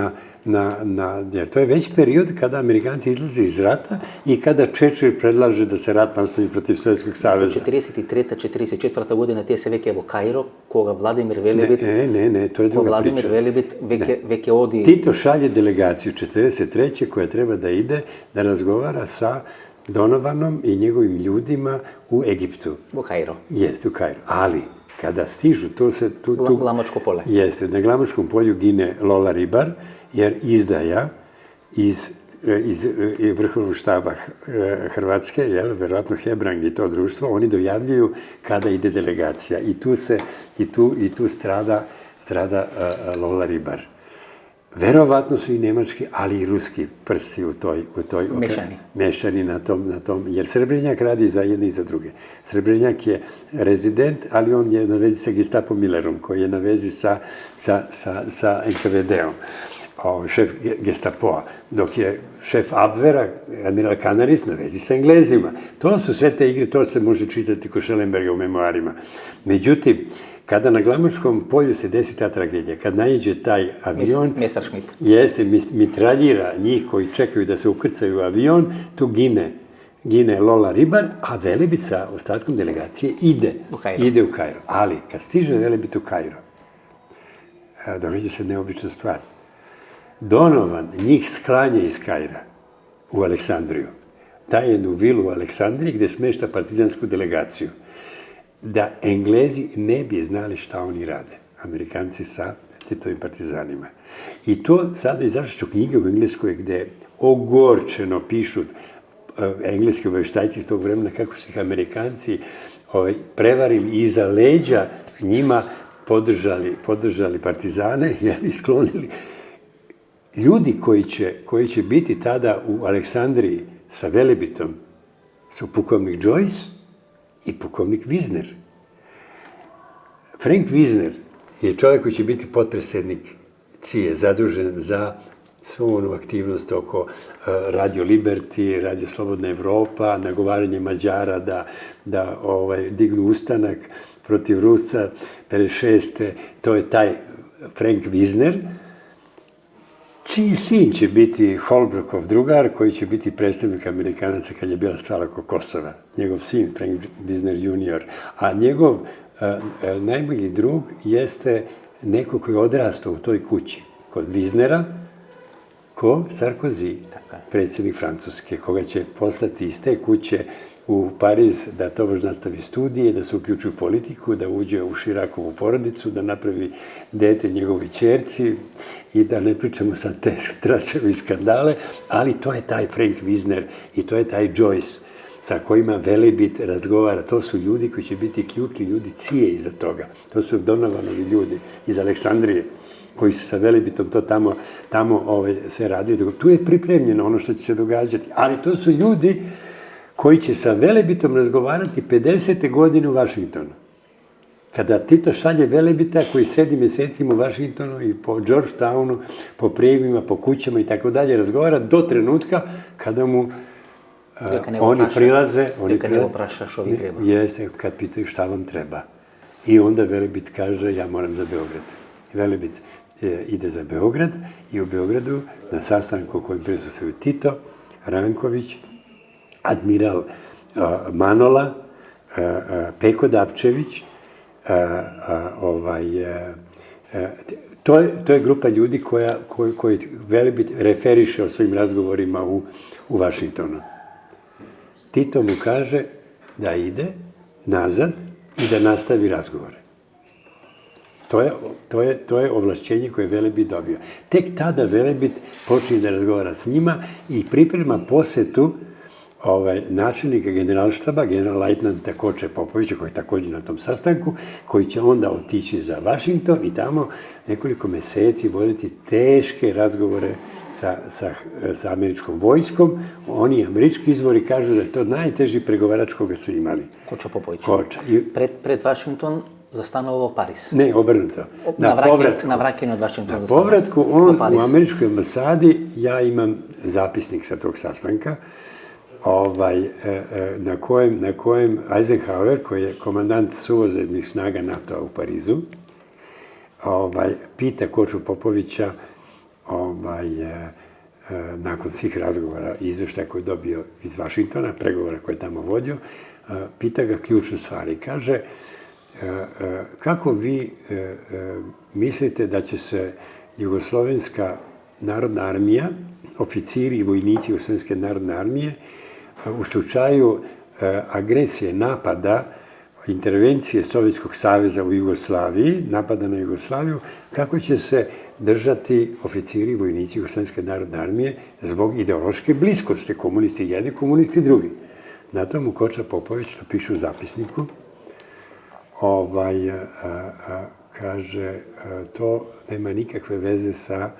jer to je već period kada Amerikanci izlaze iz rata i kada Čečer predlaže da se rat nastavi protiv Sovjetskog saveza.
43. 44. godina te se veke evo Kairo, koga Vladimir Velebit...
Ne, to je druga priča.
Vladimir Velebit veke odi...
Tito šalje delegaciju 43. koja treba da ide da razgovara sa Donovanom i njegovim ljudima u Egiptu.
U Kairo.
Jeste, u Kairo. Ali, kada stižu, to se...
Glamočko polje.
Jeste, na Glamočkom polju gine Lola Ribar, jer izdaja iz vrhovnog štaba Hrvatske, verovatno Hebrang i to društvo, oni dojavljuju kada ide delegacija. I tu strada Lola Ribar. Verovatno su i nemački, ali i ruski prsti u toj... Mešani na tom, jer Srebrenjak radi za jedne i za druge. Srebrenjak je rezident, ali on je na vezi sa Gestapo Millerom, koji je na vezi sa NKVD-om, šef Gestapoa, dok je šef Abvera, admiral Kanaris, na vezi sa Englezima. To su sve te igre, to se može čitati kod Schellenberga u memoarima. Međutim, kada na Glamočkom polju se desi ta tragedija, kad naiđe taj avion...
Messerschmitt.
Jeste, mitraljira njih koji čekaju da se ukrcaju u avion, tu gine Lola Ribar, a Velebit sa ostatkom delegacije ide u Kairo. Ali, kad stiže Velebit u Kairo, događa se neobična stvar. Donovan njih sklanja iz Kaira u Aleksandriju. Daje jednu vilu u Aleksandriji gde smešta partizansku delegaciju. Da Englezi ne bi znali šta oni rade, Amerikanci sa Titovim partizanima. I to sada izašle knjige u Engleskoj gde ogorčeno pišu engleski obaveštajci iz tog vremena kako su ih Amerikanci prevarili i iza leđa njima podržali partizane i sklonili. Ljudi koji će biti tada u Aleksandriji sa Velebitom su pukovnik Joyce i pukovnik Wisner. Frank Wisner je čovjek koji će biti potpredsjednik CIA, zadužen za svu onu aktivnost oko Radio Liberty, Radio Slobodna Evropa, nagovaranje Mađara da dignu ustanak protiv Rusa 56. To je taj Frank Wisner, čiji sin će biti Holbrookov drugar, koji će biti predstavnik Amerikanaca kad je bila stvar oko Kosova. Njegov sin, Frank Wisner junior. A njegov najbolji drug jeste neko koji je odrastao u toj kući. Kod Wisnera, ko Sarkozy, predsjednik Francuske, koga će poslati iz te kuće u Pariz da tobož nastavi studije, da se uključi u politiku, da uđe u Širakovu porodicu, da napravi dete njegovoj ćerci i da ne pričamo sad te straševi skandale, ali to je taj Frank Wisner i to je taj Joyce sa kojima Velebit razgovara. To su ljudi koji će biti ključni ljudi CIA iza toga. To su Donovanovi ljudi iz Aleksandrije koji su sa Velebitom to tamo sve radili. Tu je pripremljeno ono što će se događati, ali to su ljudi koji će sa Velebitom razgovarati 50. godine u Vašingtonu. Kada Tito šalje Velebita koji sedi mjesecima u Vašingtonu i po Georgetownu, po prijemima, po kućama i tako dalje, razgovara do trenutka kada mu oni prilaze.
Kad ne opraša što vi treba.
Jeste, kad pitaju šta vam treba. I onda Velebit kaže, ja moram za Beograd. Velebit ide za Beograd i u Beogradu na sastanku u kojem prisustvuju Tito, Ranković, admiral Manola, Peko Dapčević, to je grupa ljudi koji Velebit referiše o svojim razgovorima u Vašingtonu. Tito mu kaže da ide nazad i da nastavi razgovore. To je ovlašćenje koje je Velebit dobio. Tek tada Velebit počinje da razgovara s njima i priprema posetu načelnika generalštaba, general-lajtnanta Koče Popovića, koji je također na tom sastanku, koji će onda otići za Vašington i tamo nekoliko meseci voditi teške razgovore sa američkom vojskom. Oni američki izvori kažu da je to najteži pregovarač koga su imali.
Koča Popović.
Koča.
Pred Vašington zastanovao Pariz.
Ne, obrnuto.
Na vraćanju od Vašingtona.
Na povratku, on u američkoj ambasadi, ja imam zapisnik sa tog sastanka, na kojem Eisenhower, koji je komandant suvozemnih snaga NATO-a u Parizu, pita Koču Popovića nakon svih razgovora i izveštaja koje je dobio iz Vašingtona, pregovora koje je tamo vodio, pita ga ključnu stvar i kaže kako vi mislite da će se Jugoslovenska narodna armija, oficiri i vojnici Jugoslovenske narodne armije u slučaju agresije, napada, intervencije Sovjetskog saveza u Jugoslaviji, napada na Jugoslaviju, kako će se držati oficiri i vojnici Jugoslovenske narodne armije zbog ideološke bliskosti, komunisti jedni, komunisti drugi. Na tomu Koča Popović, to piše u zapisniku, kaže, to nema nikakve veze sa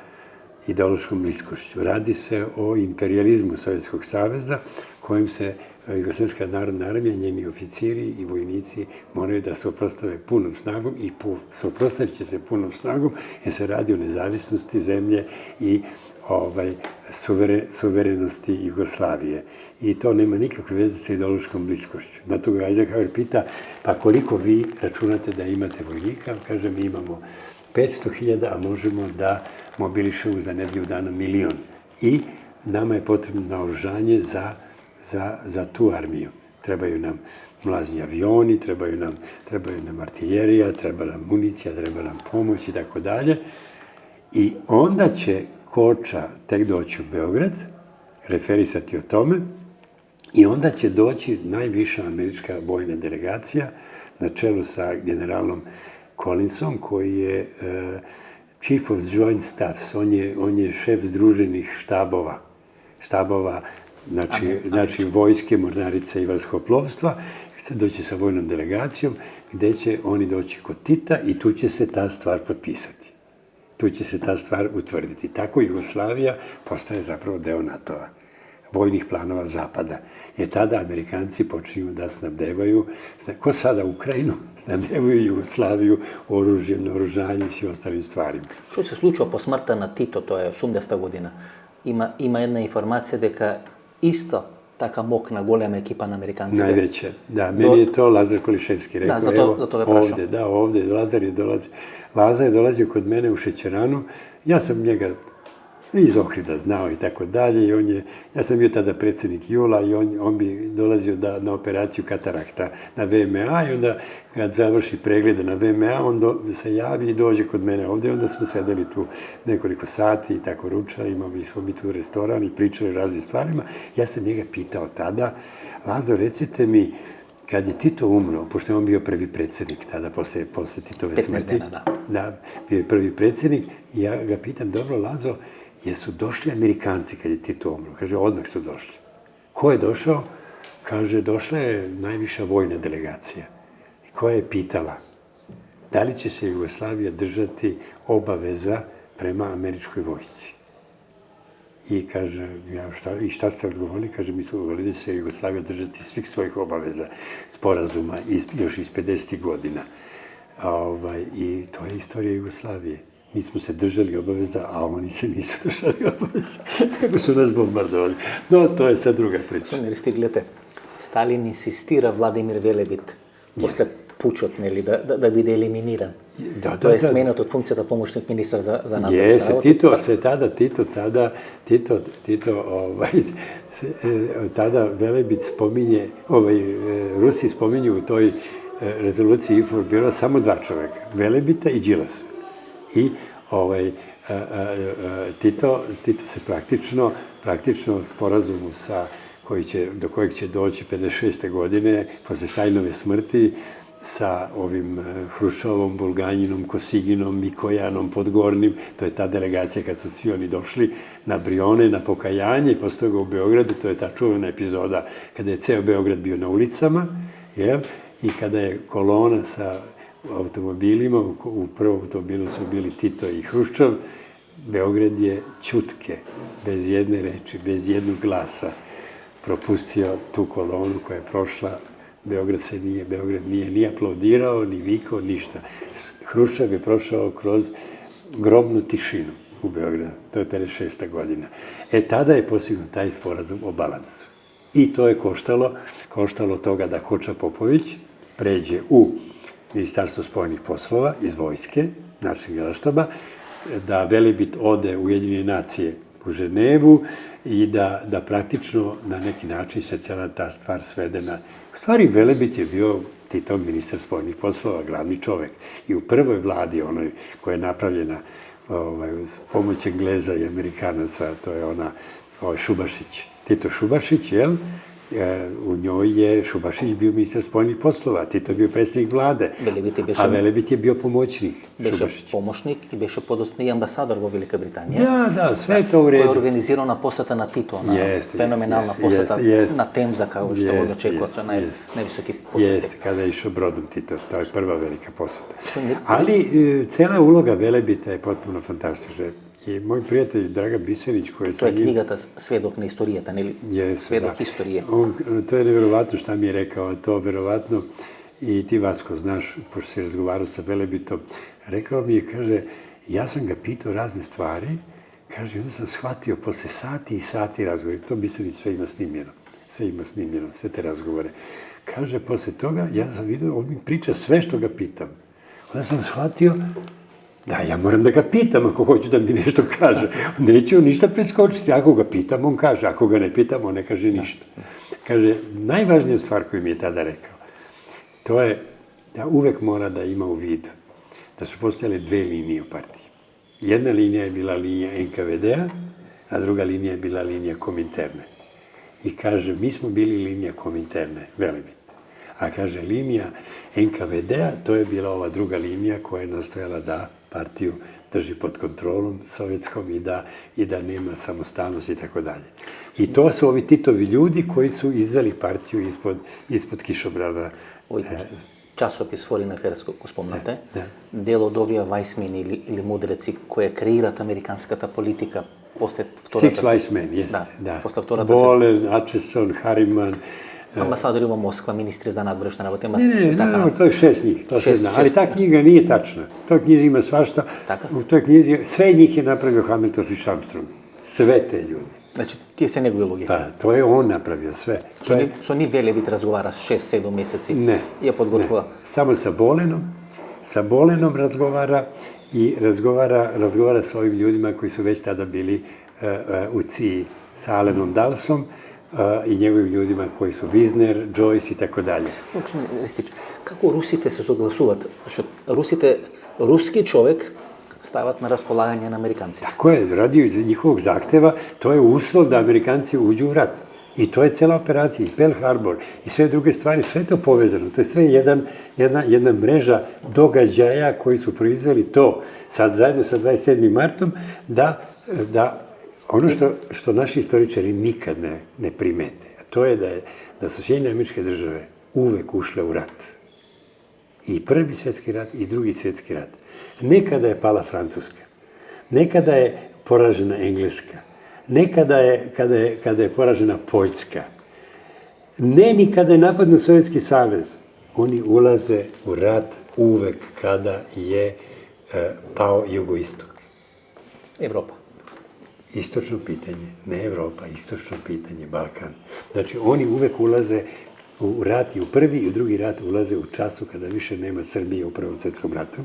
ideološkom bliskošću. Radi se o imperializmu Sovjetskog saveza, kojim se Jugoslovenska narodna armija, njeni oficiri i vojnici moraju da se oprostave punom snagom i suprotstavit će se punom snagom jer se radi o nezavisnosti zemlje i suverenosti Jugoslavije. I to nema nikakve veze sa ideološkom bliskošću. Na to ga Eisenhower pita, pa koliko vi računate da imate vojnika? Kaže, mi imamo 500.000, a možemo da mobilišemo za nedelju dana 1.000.000. I nama je potrebno naoružanje za tu armiju. Trebaju nam mlazni avioni, trebaju nam artiljerija, treba nam municija, treba nam pomoć i tako dalje. I onda će Koča tek doći u Beograd, referisati o tome, i onda će doći najviša američka vojna delegacija na čelu sa generalom Collinsom, koji je Chief of Joint Staffs, on je šef združenih štabova, znači vojske, mornarice i vazduhoplovstva, doći sa vojnom delegacijom, gde će oni doći kod Tita i tu će se ta stvar potpisati. Tu će se ta stvar utvrditi. Tako Jugoslavija postaje zapravo deo NATO-a. vojnih planova Zapada. Jer tada Amerikanci počinju da snabdevaju, ko sada Ukrajinu, snabdevaju Jugoslaviju oružjem, naoružanjem i svim ostalim stvarima.
Što se slučilo po smrta na Tito, to je 80. godina, ima jedna informacija deka isto taka mokna, golema ekipa na Amerikanci.
Najveća, da. Meni je to Lazar Koliševski rekao.
Da, zato je prašao.
Ovdje, Lazar je dolazio kod mene u šećeranu. Ja sam njega iz Ohrida znao i tako dalje. Ja sam bio tada predsjednik Jula i on bi dolazio na operaciju katarakta na VMA i onda kad završi preglede na VMA, on se javi i dođe kod mene ovdje. Onda smo sedeli tu nekoliko sati i tako ručali, imali smo mi tu restoran i pričali o raznim stvarima. Ja sam njega pitao tada, Lazo, recite mi, kad je Tito umro, pošto je on bio prvi predsjednik tada, posle Titove smrti, da, bio je prvi predsjednik, i ja ga pitam, dobro, Lazo, jesu došli Amerikanci kad je Tito umro? Kaže, odmah su došli. Ko je došao? Kaže, došla je najviša vojna delegacija. I koja je pitala, da li će se Jugoslavija držati obaveza prema američkoj vojsci? I kaže, šta ste odgovorili? Kaže, mi smo odgovorili da će se Jugoslavija držati svih svojih obaveza, sporazuma, još iz 50. godina. I to je istorija Jugoslavije. Mi smo se držali obaveza, a oni se nisu držali obaveza, nego su nas bombardovali. No, to je sad druga priča.
Jer stiglete, Stalin insistira Vladimir Velebit posle pučotne ili da bude eliminiran. To je smenat od funkcija da pomoćnik ministra za NATO.
Jeste, tada Velebit spominje, Rusi spominju u toj rezoluciji IFOR bila samo dva čoveka, Velebita i Đilasa. I Tito se praktično sporazumu do kojeg će doći 56. godine, posle Sajnove smrti, sa ovim Hruščovom, Bulganjinom, Kosiginom, Mikojanom, Podgornim, to je ta delegacija kad su svi oni došli na Brione, na pokajanje, i posle toga u Beogradu, to je ta čuvena epizoda kada je ceo Beograd bio na ulicama, i kada je kolona sa automobilima, u prvom automobilu su bili Tito i Hruščov, Beograd je ćutke, bez jedne reči, bez jednog glasa, propustio tu kolonu koja je prošla. Beograd nije ni aplaudirao, ni vikao, ništa. Hruščov je prošao kroz grobnu tišinu u Beogradu. To je 56. godina. Tada je postignut taj sporazum o balansu. I to je koštalo toga da Koča Popović pređe u Ministarstvo spoljnih poslova iz vojske, načelnik Generalštaba, da Velebit ode u Ujedinjene nacije u Ženevu i da praktično na neki način se cijela ta stvar svede na... U stvari, Velebit je bio Titov ministar spoljnih poslova, glavni čovek. I u prvoj vladi, onoj koja je napravljena uz pomoć Engleza i Amerikanaca, to je Šubašić, Tito Šubašić, u njoj je Šubašić bio ministar spoljnih poslova, Tito je bio predsjednik vlade, a Velebit je bio pomoćnik Šubašić.
Beše pomoćnik i beše podosni ambasador u Velike Britanije.
Da, sve je to u redu.
Koja je organizirana poseta na Tito, fenomenalna poseta na Temza, kao što od očekuje, to je najvisoki počestik.
Jeste, kada je išao brodom Tito, to je prva velika poseta. Ali cela uloga Velebita je potpuno fantastična. I moj prijatelj Dragan Biserić, koji je sa njim...
To je knjigata Svedok na istorijeta, ili Svedok istorije.
To je nevjerovatno šta mi je rekao, to verovatno i ti, Vasko, znaš, pošto si razgovarao sa Velebitom, rekao mi je, kaže, ja sam ga pitao razne stvari, kaže, onda sam shvatio posle sati i sati razgovora, to Biserić sve ima snimljeno, sve te razgovore. Kaže, posle toga, ja sam vidio, on mi priča sve što ga pitam. Onda sam shvatio da, ja moram da ga pitam ako hoću da mi nešto kaže. Neću ništa preskočiti. Ako ga pitam, on kaže. Ako ga ne pitam, on ne kaže ništa. Kaže, najvažnija stvar koju mi je tada rekao, to je da uvek mora da ima u vidu da su postojale dve linije u partiji. Jedna linija je bila linija NKVD-a, a druga linija je bila linija Kominterne. I kaže, mi smo bili linija Kominterne, Velebit. A kaže, linija NKVD-a, to je bila ova druga linija koja je nastojala da partiju drži pod kontrolom sovjetskom i da nema samostalnost i tako dalje. I to su ovi Titovi ljudi koji su izveli partiju ispod kišobrana.
Časopis Foreign Affairs, ko spomnate, del od ovija Weissmani ili mudreci koje kreirat amerikanskата politika posle Втората
Six Wise Men, jeste,
да.
da.
После Втората
Bolen, Acheson, Harriman.
Амбасадори во Москва, министри за надвршна работа.
Ne, to je 6 njih, to se zna. Ali ta knjiga nije tačna. U toj knjizi ima svašta. U toj knjizi sve njih je napravio Hamilton Fish Armstrong. Sve te ljudi.
Значи, тие се негови луѓе.
Pa, to je on napravio sve.
Со нив Велебит разговара 6-7 месеци.
Ne.
Ја подготвува.
Samo sa Bolenom razgovara i razgovara s ovim ljudima koji su već tada bili u CIA sa Alenom Dalsom i njegovim ljudima koji su Wisner, Joyce i tako dalje.
Ристич, како русите се согласуваат? Што руски човек stavati na raspolaganje na Amerikanci.
Tako je, radio iz njihovog zahteva, to je uslov da Amerikanci uđu u rat. I to je cela operacija, i Pearl Harbor, i sve druge stvari, sve je to povezano. To je sve jedna mreža događaja koji su proizveli to, sad zajedno sa 27. martom, da ono što naši istoričari nikad ne primete, a to je da su Sjedinjene Američke Države uvek ušle u rat. I Prvi svjetski rat i Drugi svjetski rat. Nekada je pala Francuska, nekada je poražena Engleska, nekada kada je poražena Poljska. Ne ni kada je napadnut Sovjetski savez. Oni ulaze u rat uvek kada je pao jugoistok.
Evropa.
Istočno pitanje, ne Evropa, istočno pitanje, Balkan. Znači, oni uvek ulaze u rat i u Prvi i u Drugi rat ulaze u času kada više nema Srbije u Prvom svjetskom ratu.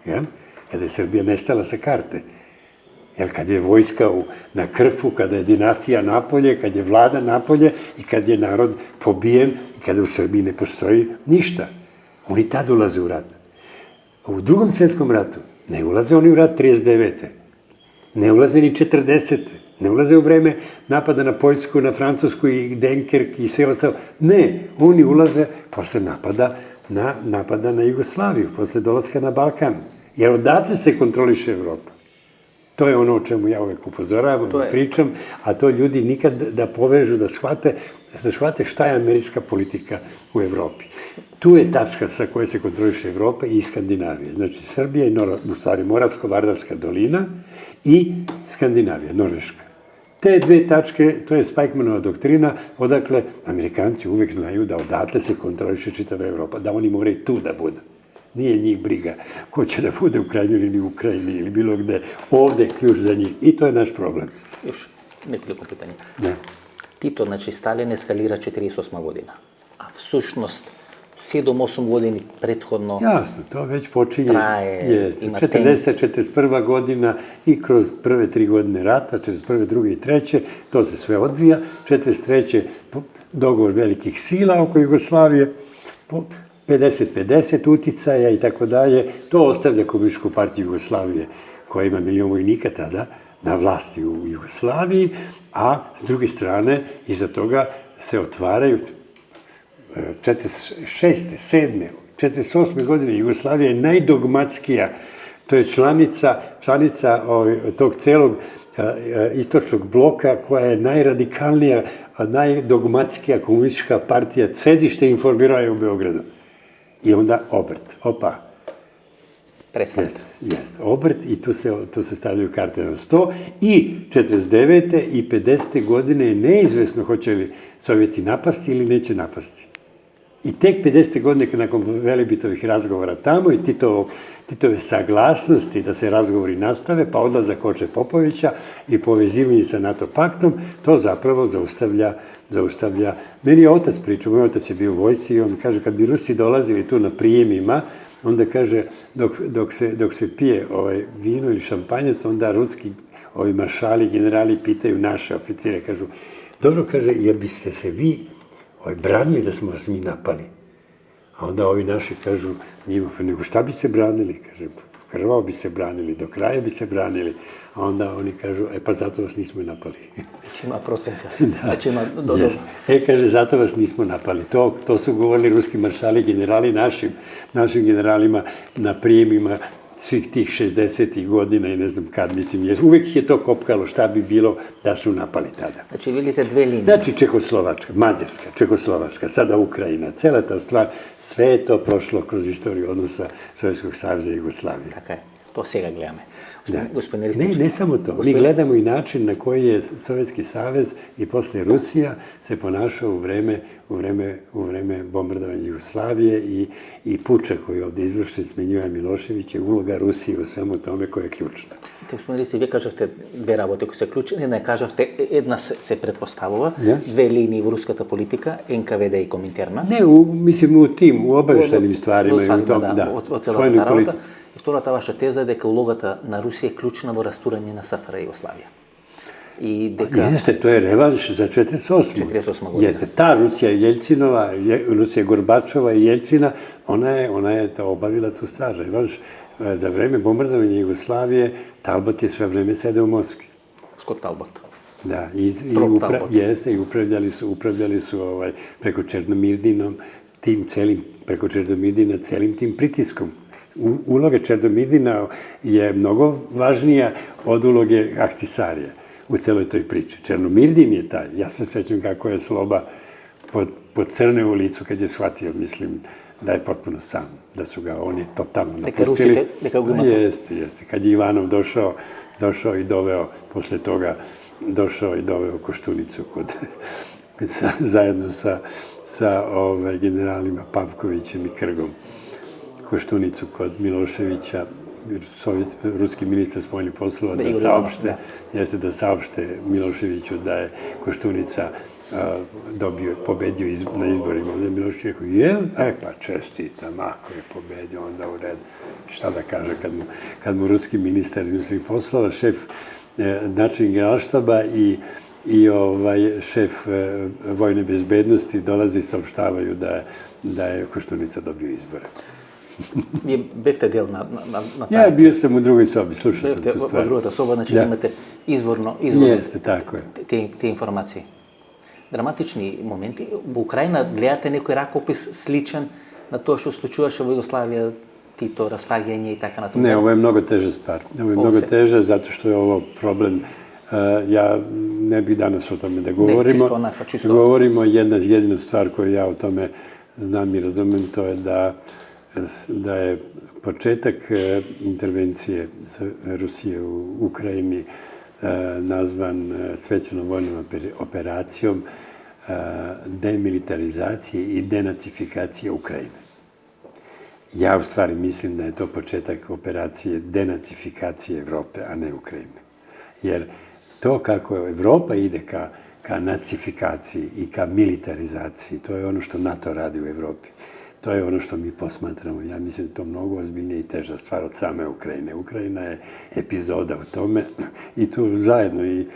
Ja? Kada je Srbija nestala sa karte. Jer kad je vojska na Krfu, kada je dinastija napolje, kad je vlada napolje i kad je narod pobijen i kada u Srbiji ne postoji ništa. Oni tad ulaze u rat. U Drugom svjetskom ratu ne ulaze oni u rat 39. Ne ulaze ni 40. Ne ulaze u vreme napada na Poljsku, na Francusku i Denkerk i sve ostalo. Ne, oni ulaze posle napada na Jugoslaviju, posle dolaska na Balkan. Jer odatle se kontroliše Evropa. To je ono o čemu ja uvek upozoravam, pričam, a to ljudi nikad da povežu, da shvate šta je američka politika u Evropi. Tu je tačka sa koje se kontroliše Evropa i Skandinavija. Znači, Srbija i u stvari Moravsko-Vardarska dolina i Skandinavija, Norveška. Te dve tačke, to je Spajkmanova doktrina, odakle Amerikanci uvek znaju da odatle se kontroliše čitava Evropa, da oni moraju tu da budu. Nije njih briga ko će da bude u krajnjoj liniji u Ukrajini ili bilo gde. Ovde je ključ za njih. I to je naš problem.
Još nekoliko pitanja.
Ne.
Tito, znači, Stalin eskalira 48 godina. A всушност 7-8 godini prethodno
Jasno, to već počinje.
Traje, ima
40-41 godina i kroz prve 3 godine rata, 41. 2. i 3. To se sve odvija. 43. dogovor velikih sila oko Jugoslavije. 50-50 uticaja i tako dalje. To ostavlja Komunističku partiju Jugoslavije, koja ima 1 milion vojnika tada na vlasti u Jugoslaviji, a s druge strane, iza toga se otvaraju 46. 7. 48. godine Jugoslavija je najdogmatskija. To je članica tog celog istočnog bloka koja je najradikalnija, najdogmatskija komunistička partija. Sedište informiraju u Beogradu. I onda obrt. Opa.
Prestanete.
Jeste. Obrt i tu se stavljaju karte na sto. I 49. i 50. godine je neizvesno hoće li Sovjeti napasti ili neće napasti. I tek 50. godine nakon Velebitovih razgovora tamo i Titove saglasnosti da se razgovori nastave, pa odlazak Koče Popovića i povezivanje sa NATO paktom, to zapravo zaustavlja. Meni je otac pričao, moj otac je bio u vojsci i on kaže, kad bi Rusi dolazili tu na prijemima, onda kaže, dok se pije vino ili šampanjac, onda ruski maršali, generali pitaju naše oficire, kažu, dobro, kaže, jer biste se vi branili da smo vas mi napali. A onda ovi naši kažu, nego šta bi se branili? Kaže, krvavo bi se branili, do kraja bi se branili. A onda oni kažu, pa zato vas nismo napali.
Već ima procenta.
Kaže, zato vas nismo napali. To su govorili ruski maršali, generali našim generalima na prijemima svih tih 60. godina i ne znam kad, mislim, jer uvek je to kopkalo šta bi bilo da su napali tada.
Znači, vidite dve linije.
Znači, Čehoslovačka, Mađarska, Čehoslovačka, sada Ukrajina, cela ta stvar, sve je to prošlo kroz istoriju odnosa Sovjetskog saveza i Jugoslavije.
Tako je. To сега гледаме. Господин
Ne samo to. Mi gledamo i način na koji je Sovjetski savez i posle Rusija se ponašao u vreme bombardovanja Jugoslavije i puča koji je ovde izvršen smenjuje Milošević je uloga Rusije u svemu tome koja je ključna.
Господин Ристи, вие кажавте две работи кои се клучни, не кажавте една се предпоставува, две линии во руската политика, НКВД и Коминтерна.
Ne, mislim u obaveštajnim stvarima i u tom,
од целата работа. И втората ваша теза е дека улогата на Русија е клучна во растурање на СФР Југославија. I дека...
Jeste, to je revanš za 48.
48 godina.
Jeste, ta Rusija Jeljcinova, Rusija Gorbačova i Jeljcina, ona je obavila tu stvar, revanš. Za vreme bombardovanja Jugoslavije, Talbot je sve vreme sedeo u Moskvi.
Scott Talbot.
Da, i upravljali su preko Černomirdinom, preko Černomirdina celim tim pritiskom. Uloga Černomirdina je mnogo važnija od uloge Ahtisarija u celoj toj priči. Černomirdin je taj. Ja se sećam kako je Sloba pocrneo u licu kad je shvatio, mislim, da je potpuno sam, da su ga oni totalno napustili.
Neka ga ima to.
Jeste. Kad je Ivanov došao i doveo, posle toga, Koštunicu zajedno sa generalima Pavkovićem i Krgom. Koštunicu kod Miloševića, ruski ministar spoljnih poslova, da saopšte Miloševiću da je Koštunica pobedio na izborima. Onda je Milošević rekao, pa čestitam, ako je pobedio, onda u redu. Šta da kaže kad mu ruski ministar inostranih poslova, šef načelnik generalštaba i šef vojne bezbednosti dolaze i saopštavaju da je Koštunica dobio izbore.
Вие бевте дел на таа.
Ja, bio sam u drugoj sobi, slušao sam tu stvar.
Во другата соба, значи имате изворно
Jeste, tako je.
Те информации. Драматични моменти. Во Украина гледате некој ракопис сличен на тоа што случуваше во Југославија, Тито, распаѓање и така натаму?
Ne, ovo je mnogo teža stvar. Ovo je mnogo teže zato što je ovo problem. Ja ne bih danas o tome da govorimo.
Čisto.
Govorimo jedina stvar koju ja o tome znam i razumem, to je da je početak intervencije Rusije u Ukrajini nazvan svećenom vojnom operacijom demilitarizacije i denacifikacije Ukrajine. Ja u stvari mislim da je to početak operacije denacifikacije Evrope, a ne Ukrajine. Jer to kako Evropa ide ka nacifikaciji i ka militarizaciji, to je ono što NATO radi u Evropi. To je ono što mi posmatramo. Ja mislim da je to mnogo ozbiljnija i teža stvar od same Ukrajine. Ukrajina je epizoda u tome i tu zajedno i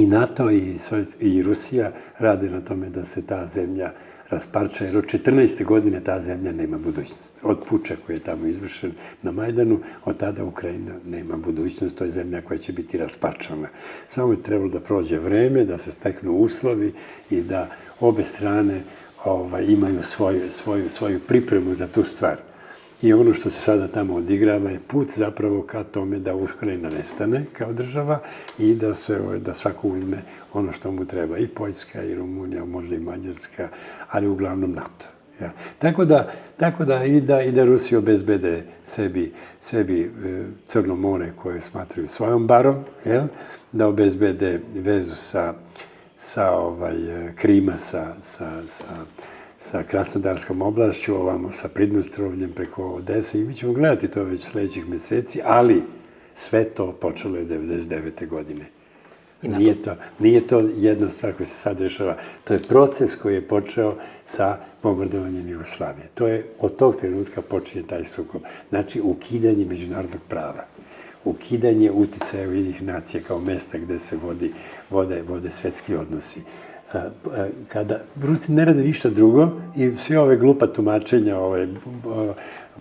NATO i Rusija rade na tome da se ta zemlja rasparča, jer od 14. godine ta zemlja nema budućnost. Od puča koji je tamo izvršen na Majdanu, od tada Ukrajina nema budućnost, to je zemlja koja će biti rasparčana. Samo je trebalo da prođe vreme, da se steknu uslovi i da obe strane imaju svoju pripremu za tu stvar. I ono što se sada tamo odigrava je put zapravo ka tome da Ukrajina nestane kao država i da svako uzme ono što mu treba. I Poljska, i Rumunija, možda i Mađarska, ali uglavnom NATO. Tako da i da Rusija obezbede sebi Crno more koje smatraju svojom barom, da obezbede vezu sa Krima, sa Krasnodarskom oblašću, ovamo sa Pridnjestrovljem preko Odese i mi ćemo gledati to već sledećih meseci, ali sve to počelo je 1999. godine. Nije to jedna stvar koja se sad dešava, to je proces koji je počeo sa bombardovanjem Jugoslavije. To je od tog trenutka počinje taj sukob. Znači, ukidanje međunarodnog prava. Ukidanje uticaja Ujedinjenih nacija kao mesta gde se vode svetski odnosi. Kada Rusi ne rade ništa drugo i sve ove glupa tumačenja,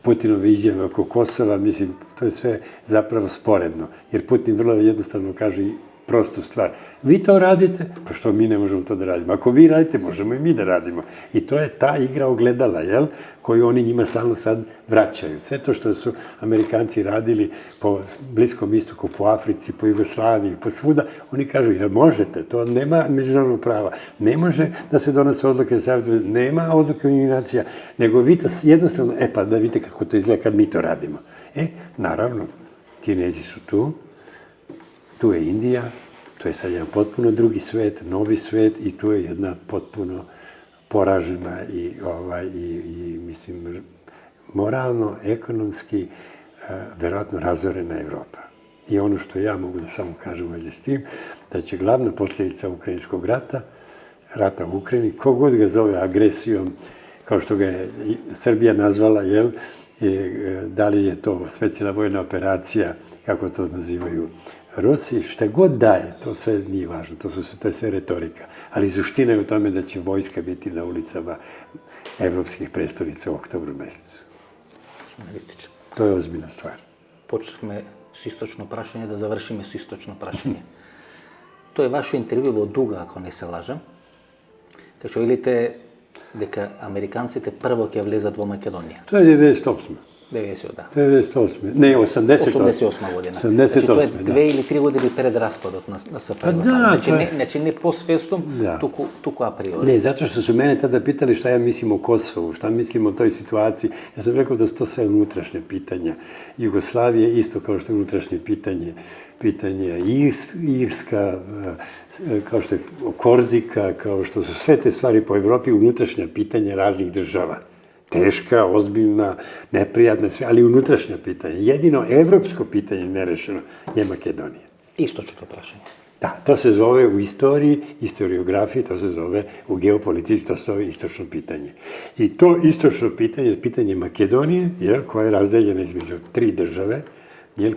Putinove izjave oko Kosova, mislim, to je sve zapravo sporedno. Jer Putin vrlo jednostavno kaže prostu stvar. Vi to radite, pa što mi ne možemo to da radimo? Ako vi radite, možemo i mi da radimo. I to je ta igra ogledala, jel? Koju oni njima stalno sad vraćaju. Sve to što su Amerikanci radili po Bliskom istoku, po Africi, po Jugoslaviji, po svuda, oni kažu, jel možete, to nema međunarodnog prava, ne može da se donose odluke, nema odluke nacija, nego vi to jednostavno, pa da vidite kako to izgleda kad mi to radimo. Naravno, Kinezi su tu je Indija, to je sad jedan potpuno drugi svet, novi svet i tu je jedna potpuno poražena i mislim, moralno, ekonomski, verovatno razorena Evropa. I ono što ja mogu da samo kažem u vezi s tim, da će glavna posljedica ukrajinskog rata u Ukrajini, kogod ga zove agresijom, kao što ga je Srbija nazvala, jel, da li je to specijalna vojna operacija, kako to nazivaju Rusi, šta god daje, to sve nije važno, to je sve retorika. Ali suština je u tome da će vojska biti na ulicama evropskih prestolnica u oktobru mesecu. To je ozbiljna stvar.
Počneme s istočno prašenje, da završime s istočno prašenje. To je vaše intervju od duga, ako ne se lažem. Kaže, vidite, дека американците прво ќе влезат во Македонија.
To je 98.
90, да.
98. Не, 88.
88 година.
88,
значи, тоа е
да.
2 или 3 години пред распадот на СФР. Значи, не постфестум, туку априори.
Ne, zato što su mene tada pitali šta ja mislim o Kosovu, šta mislim o toj situaciji. Ja sam rekao da su to sve unutrašnje pitanja. Jugoslavije isto kao što je unutrašnje pitanje Irska, kao što je Korzika, kao što su sve te stvari po Evropi unutrašnja pitanja raznih država. Teška, ozbiljna, neprijatna, sve, ali unutrašnja pitanja. Jedino evropsko pitanje nerešeno je Makedonija.
Istočno prašenje.
Da, to se zove u istoriji, historiografiji, to se zove u geopolitici, to se zove istočno pitanje. I to istočno pitanje, pitanje Makedonije, koja je razdeljena između 3 države,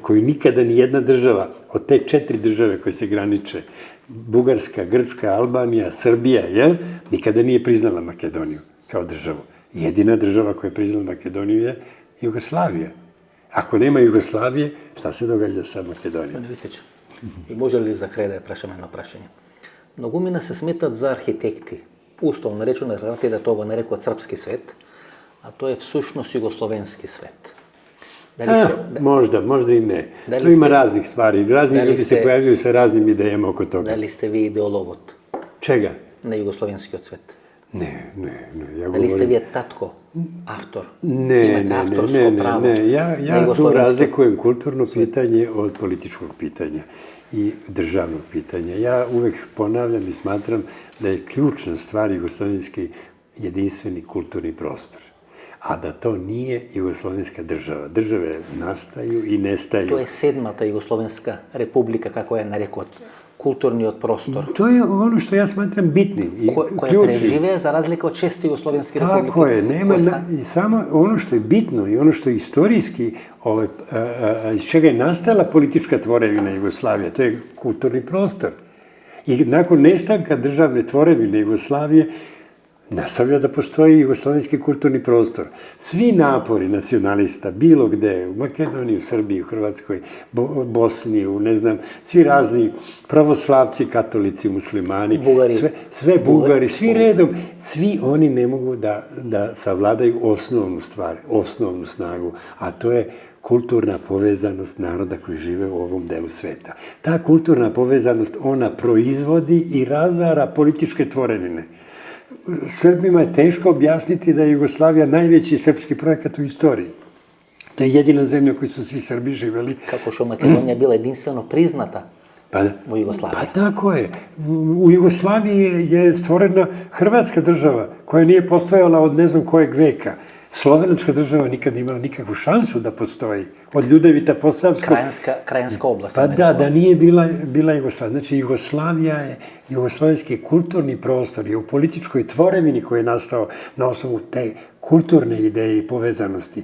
koju nikada ni jedna država, od te 4 države koje se graniče, Bugarska, Grčka, Albanija, Srbija, nikada nije priznala Makedoniju kao državu. Jedina država koja je priznala Makedoniju je Jugoslavija. Ako nema Jugoslavije, šta se događa sa Makedonijom?
И може ли за крај да ја прашаме едно прашање? Многумина се сметат за архитекти, условно наречено Hrvati да тоа го нарекуваат српски свет, а тоа е всушност југословенски свет.
Možda i ne. Tu ima raznih stvari. Razni ljudi se pojavljaju sa raznim idejama oko toga.
Da li ste vi ideologot?
Čega?
Na jugoslovenskiот свет.
Ne.
Da li ste vi tatko, avtor?
Ne. Ja tu razlikujem kulturno pitanje od političkog pitanja i državnog pitanja. Ja uvek ponavljam i smatram da je ključna stvar jugoslovenski jedinstveni kulturni prostor. A da to nije jugoslovenska država. Države nastaju i nestaju.
To je 7. Jugoslovenska republika, kako je narekao, kulturniот prostor.
To je ono što ja smatram bitnim i ključnim.
Koja prežive za razliku od 6. Jugoslovenske republike.
Tako je, samo ono što je bitno i ono što je istorijski, iz čega je nastala politička tvorevina Jugoslavije, to je kulturni prostor. I nakon nestanka državne tvorevine Jugoslavije, nastavlja da postoji jugoslovenski kulturni prostor. Svi napori nacionalista, bilo gde, u Makedoniji, u Srbiji, u Hrvatskoj, Bosni, svi razni pravoslavci, katolici, muslimani, sve Bugari, svi redom, svi oni ne mogu da savladaju osnovnu stvar, osnovnu snagu, a to je kulturna povezanost naroda koji žive u ovom delu sveta. Ta kulturna povezanost, ona proizvodi i razara političke tvorevine. Srbima je teško objasniti da je Jugoslavija najveći srpski projekat u istoriji. To je jedina zemlja u kojoj su svi Srbi živeli.
Kako što Makedonija bila jedinstveno priznata u Jugoslaviji.
Pa tako je. U Jugoslaviji je stvorena Hrvatska država koja nije postojala od ne znam kojeg veka. Slovenačka država nikad nije imala nikakvu šansu da postoji. Od Ljudevita Posavskog...
Krajanska oblast.
Pa da nije bila Jugoslavija. Znači, Jugoslavija je jugoslovenski kulturni prostor i u političkoj tvorevini koji je nastao na osnovu te kulturne ideje i povezanosti.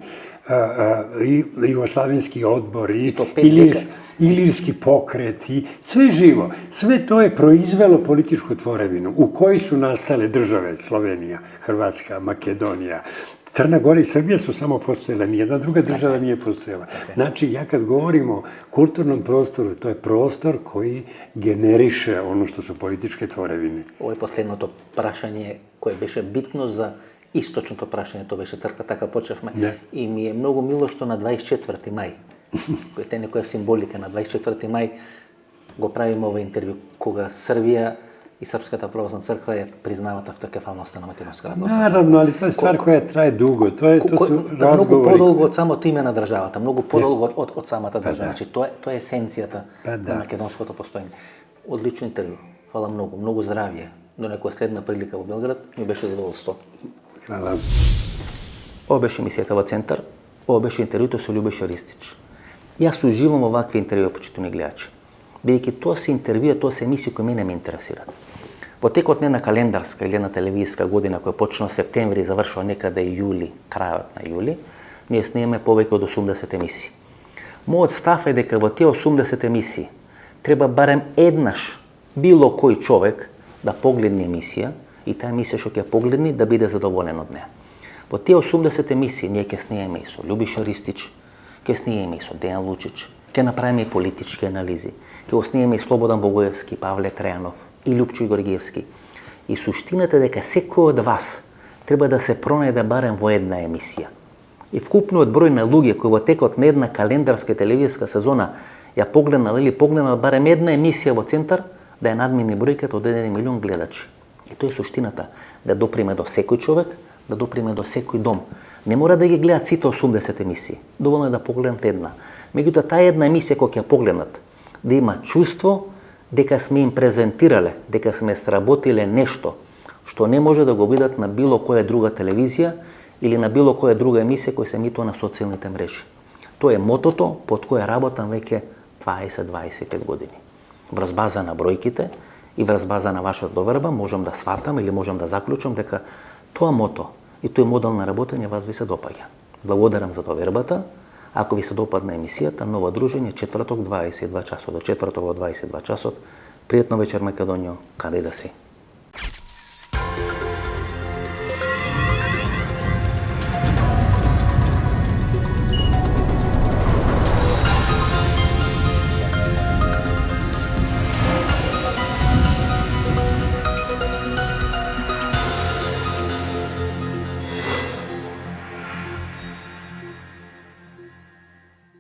I Jugoslavenski odbor ilirski pokret i sve živo. Sve to je proizvelo političku tvorevinu u kojoj su nastale države Slovenija, Hrvatska, Makedonija. Crna Gora i Srbija su samo postojale, nijedna druga država nije postojala. Znači, ja kad govorim o kulturnom prostoru, to je prostor koji generiše ono što su političke tvorevine.
Ovo je последното прашање koje беше битно за источното прашање, то беше црква, така почевме. И ми е многу мило што на 24 мај, кој е некоја символика, на 24 мај го правиме ова интервју, кога Србија и Српската православна црква ја признават автокефалноста на македонската православна.
Наравно, али тоа е ствар која трае дуго, то су разговори.
Многу подолго од самото име на државата, многу подолго од самата држава. Значи, тоа е есенцијата на македонското постоење. Одлично интервју, фала многу, многу здравје. До некоја следна прилика во Белград, ми беше задоволство.
Хвала.
Ова беше емисијата во Центар, ова беше интервјуто со Љубоша Ристич. Јас уживам овакви интервјуи, почитувани гледачи, бидејќи тоа се интервјуи, тоа се емисии кои мене ме интересираат. Во текот на една календарска или една телевизиска година која почна септември и завршува некаде јули, крајот на јули, ние снимаме повеќе од 80 емисии. Мојот став е дека во тие 80 емисии треба барем еднаш било кој човек да погледне емисија и таа емисија што ќе погледне да биде задоволен од неа. Во тие 80 емисии ние ќе снимаме и со Љубоша Ристич, ќе снимаме и со Дејан Лучич, ќе направиме и политички анализи, ќе го снимаме и Слободан Богоевски, Павле Трајанов и Љупчо Горгиевски. И суштината дека секој од вас треба да се пронајде барем во една емисија. И вкупниот број на луѓе кои во текот на една календарска телевизиска сезона ја погледнал или погледнал барем една емисија во Центар, да ја надмине бројката од 1 милион гледачи. И тоа е суштината, да доприме до секој човек, да доприме до секој дом. Не мора да ги гледат сите 80 емисии, доволно е да погледнат една. Меѓутоа, таа една емисија која ќе погледнат, да има чувство дека сме им презентирале, дека сме сработиле нешто што не може да го видат на било која друга телевизија или на било која друга емисија која се емитува на социјалните мрежи. Тоа е мотото под кое работам веќе 20-25 години. Врз база на бројките и врз база на вашата доверба можам да сватам или можам да заклучам дека тоа мото и тој модел на работење вас ви се допаѓа. Благодарам за довербата. Ако ви се допадна емисијата, ново дружење, четврток 22 часот, до четврток во 22 часот, пријатно вечер Македонијо, каде да си.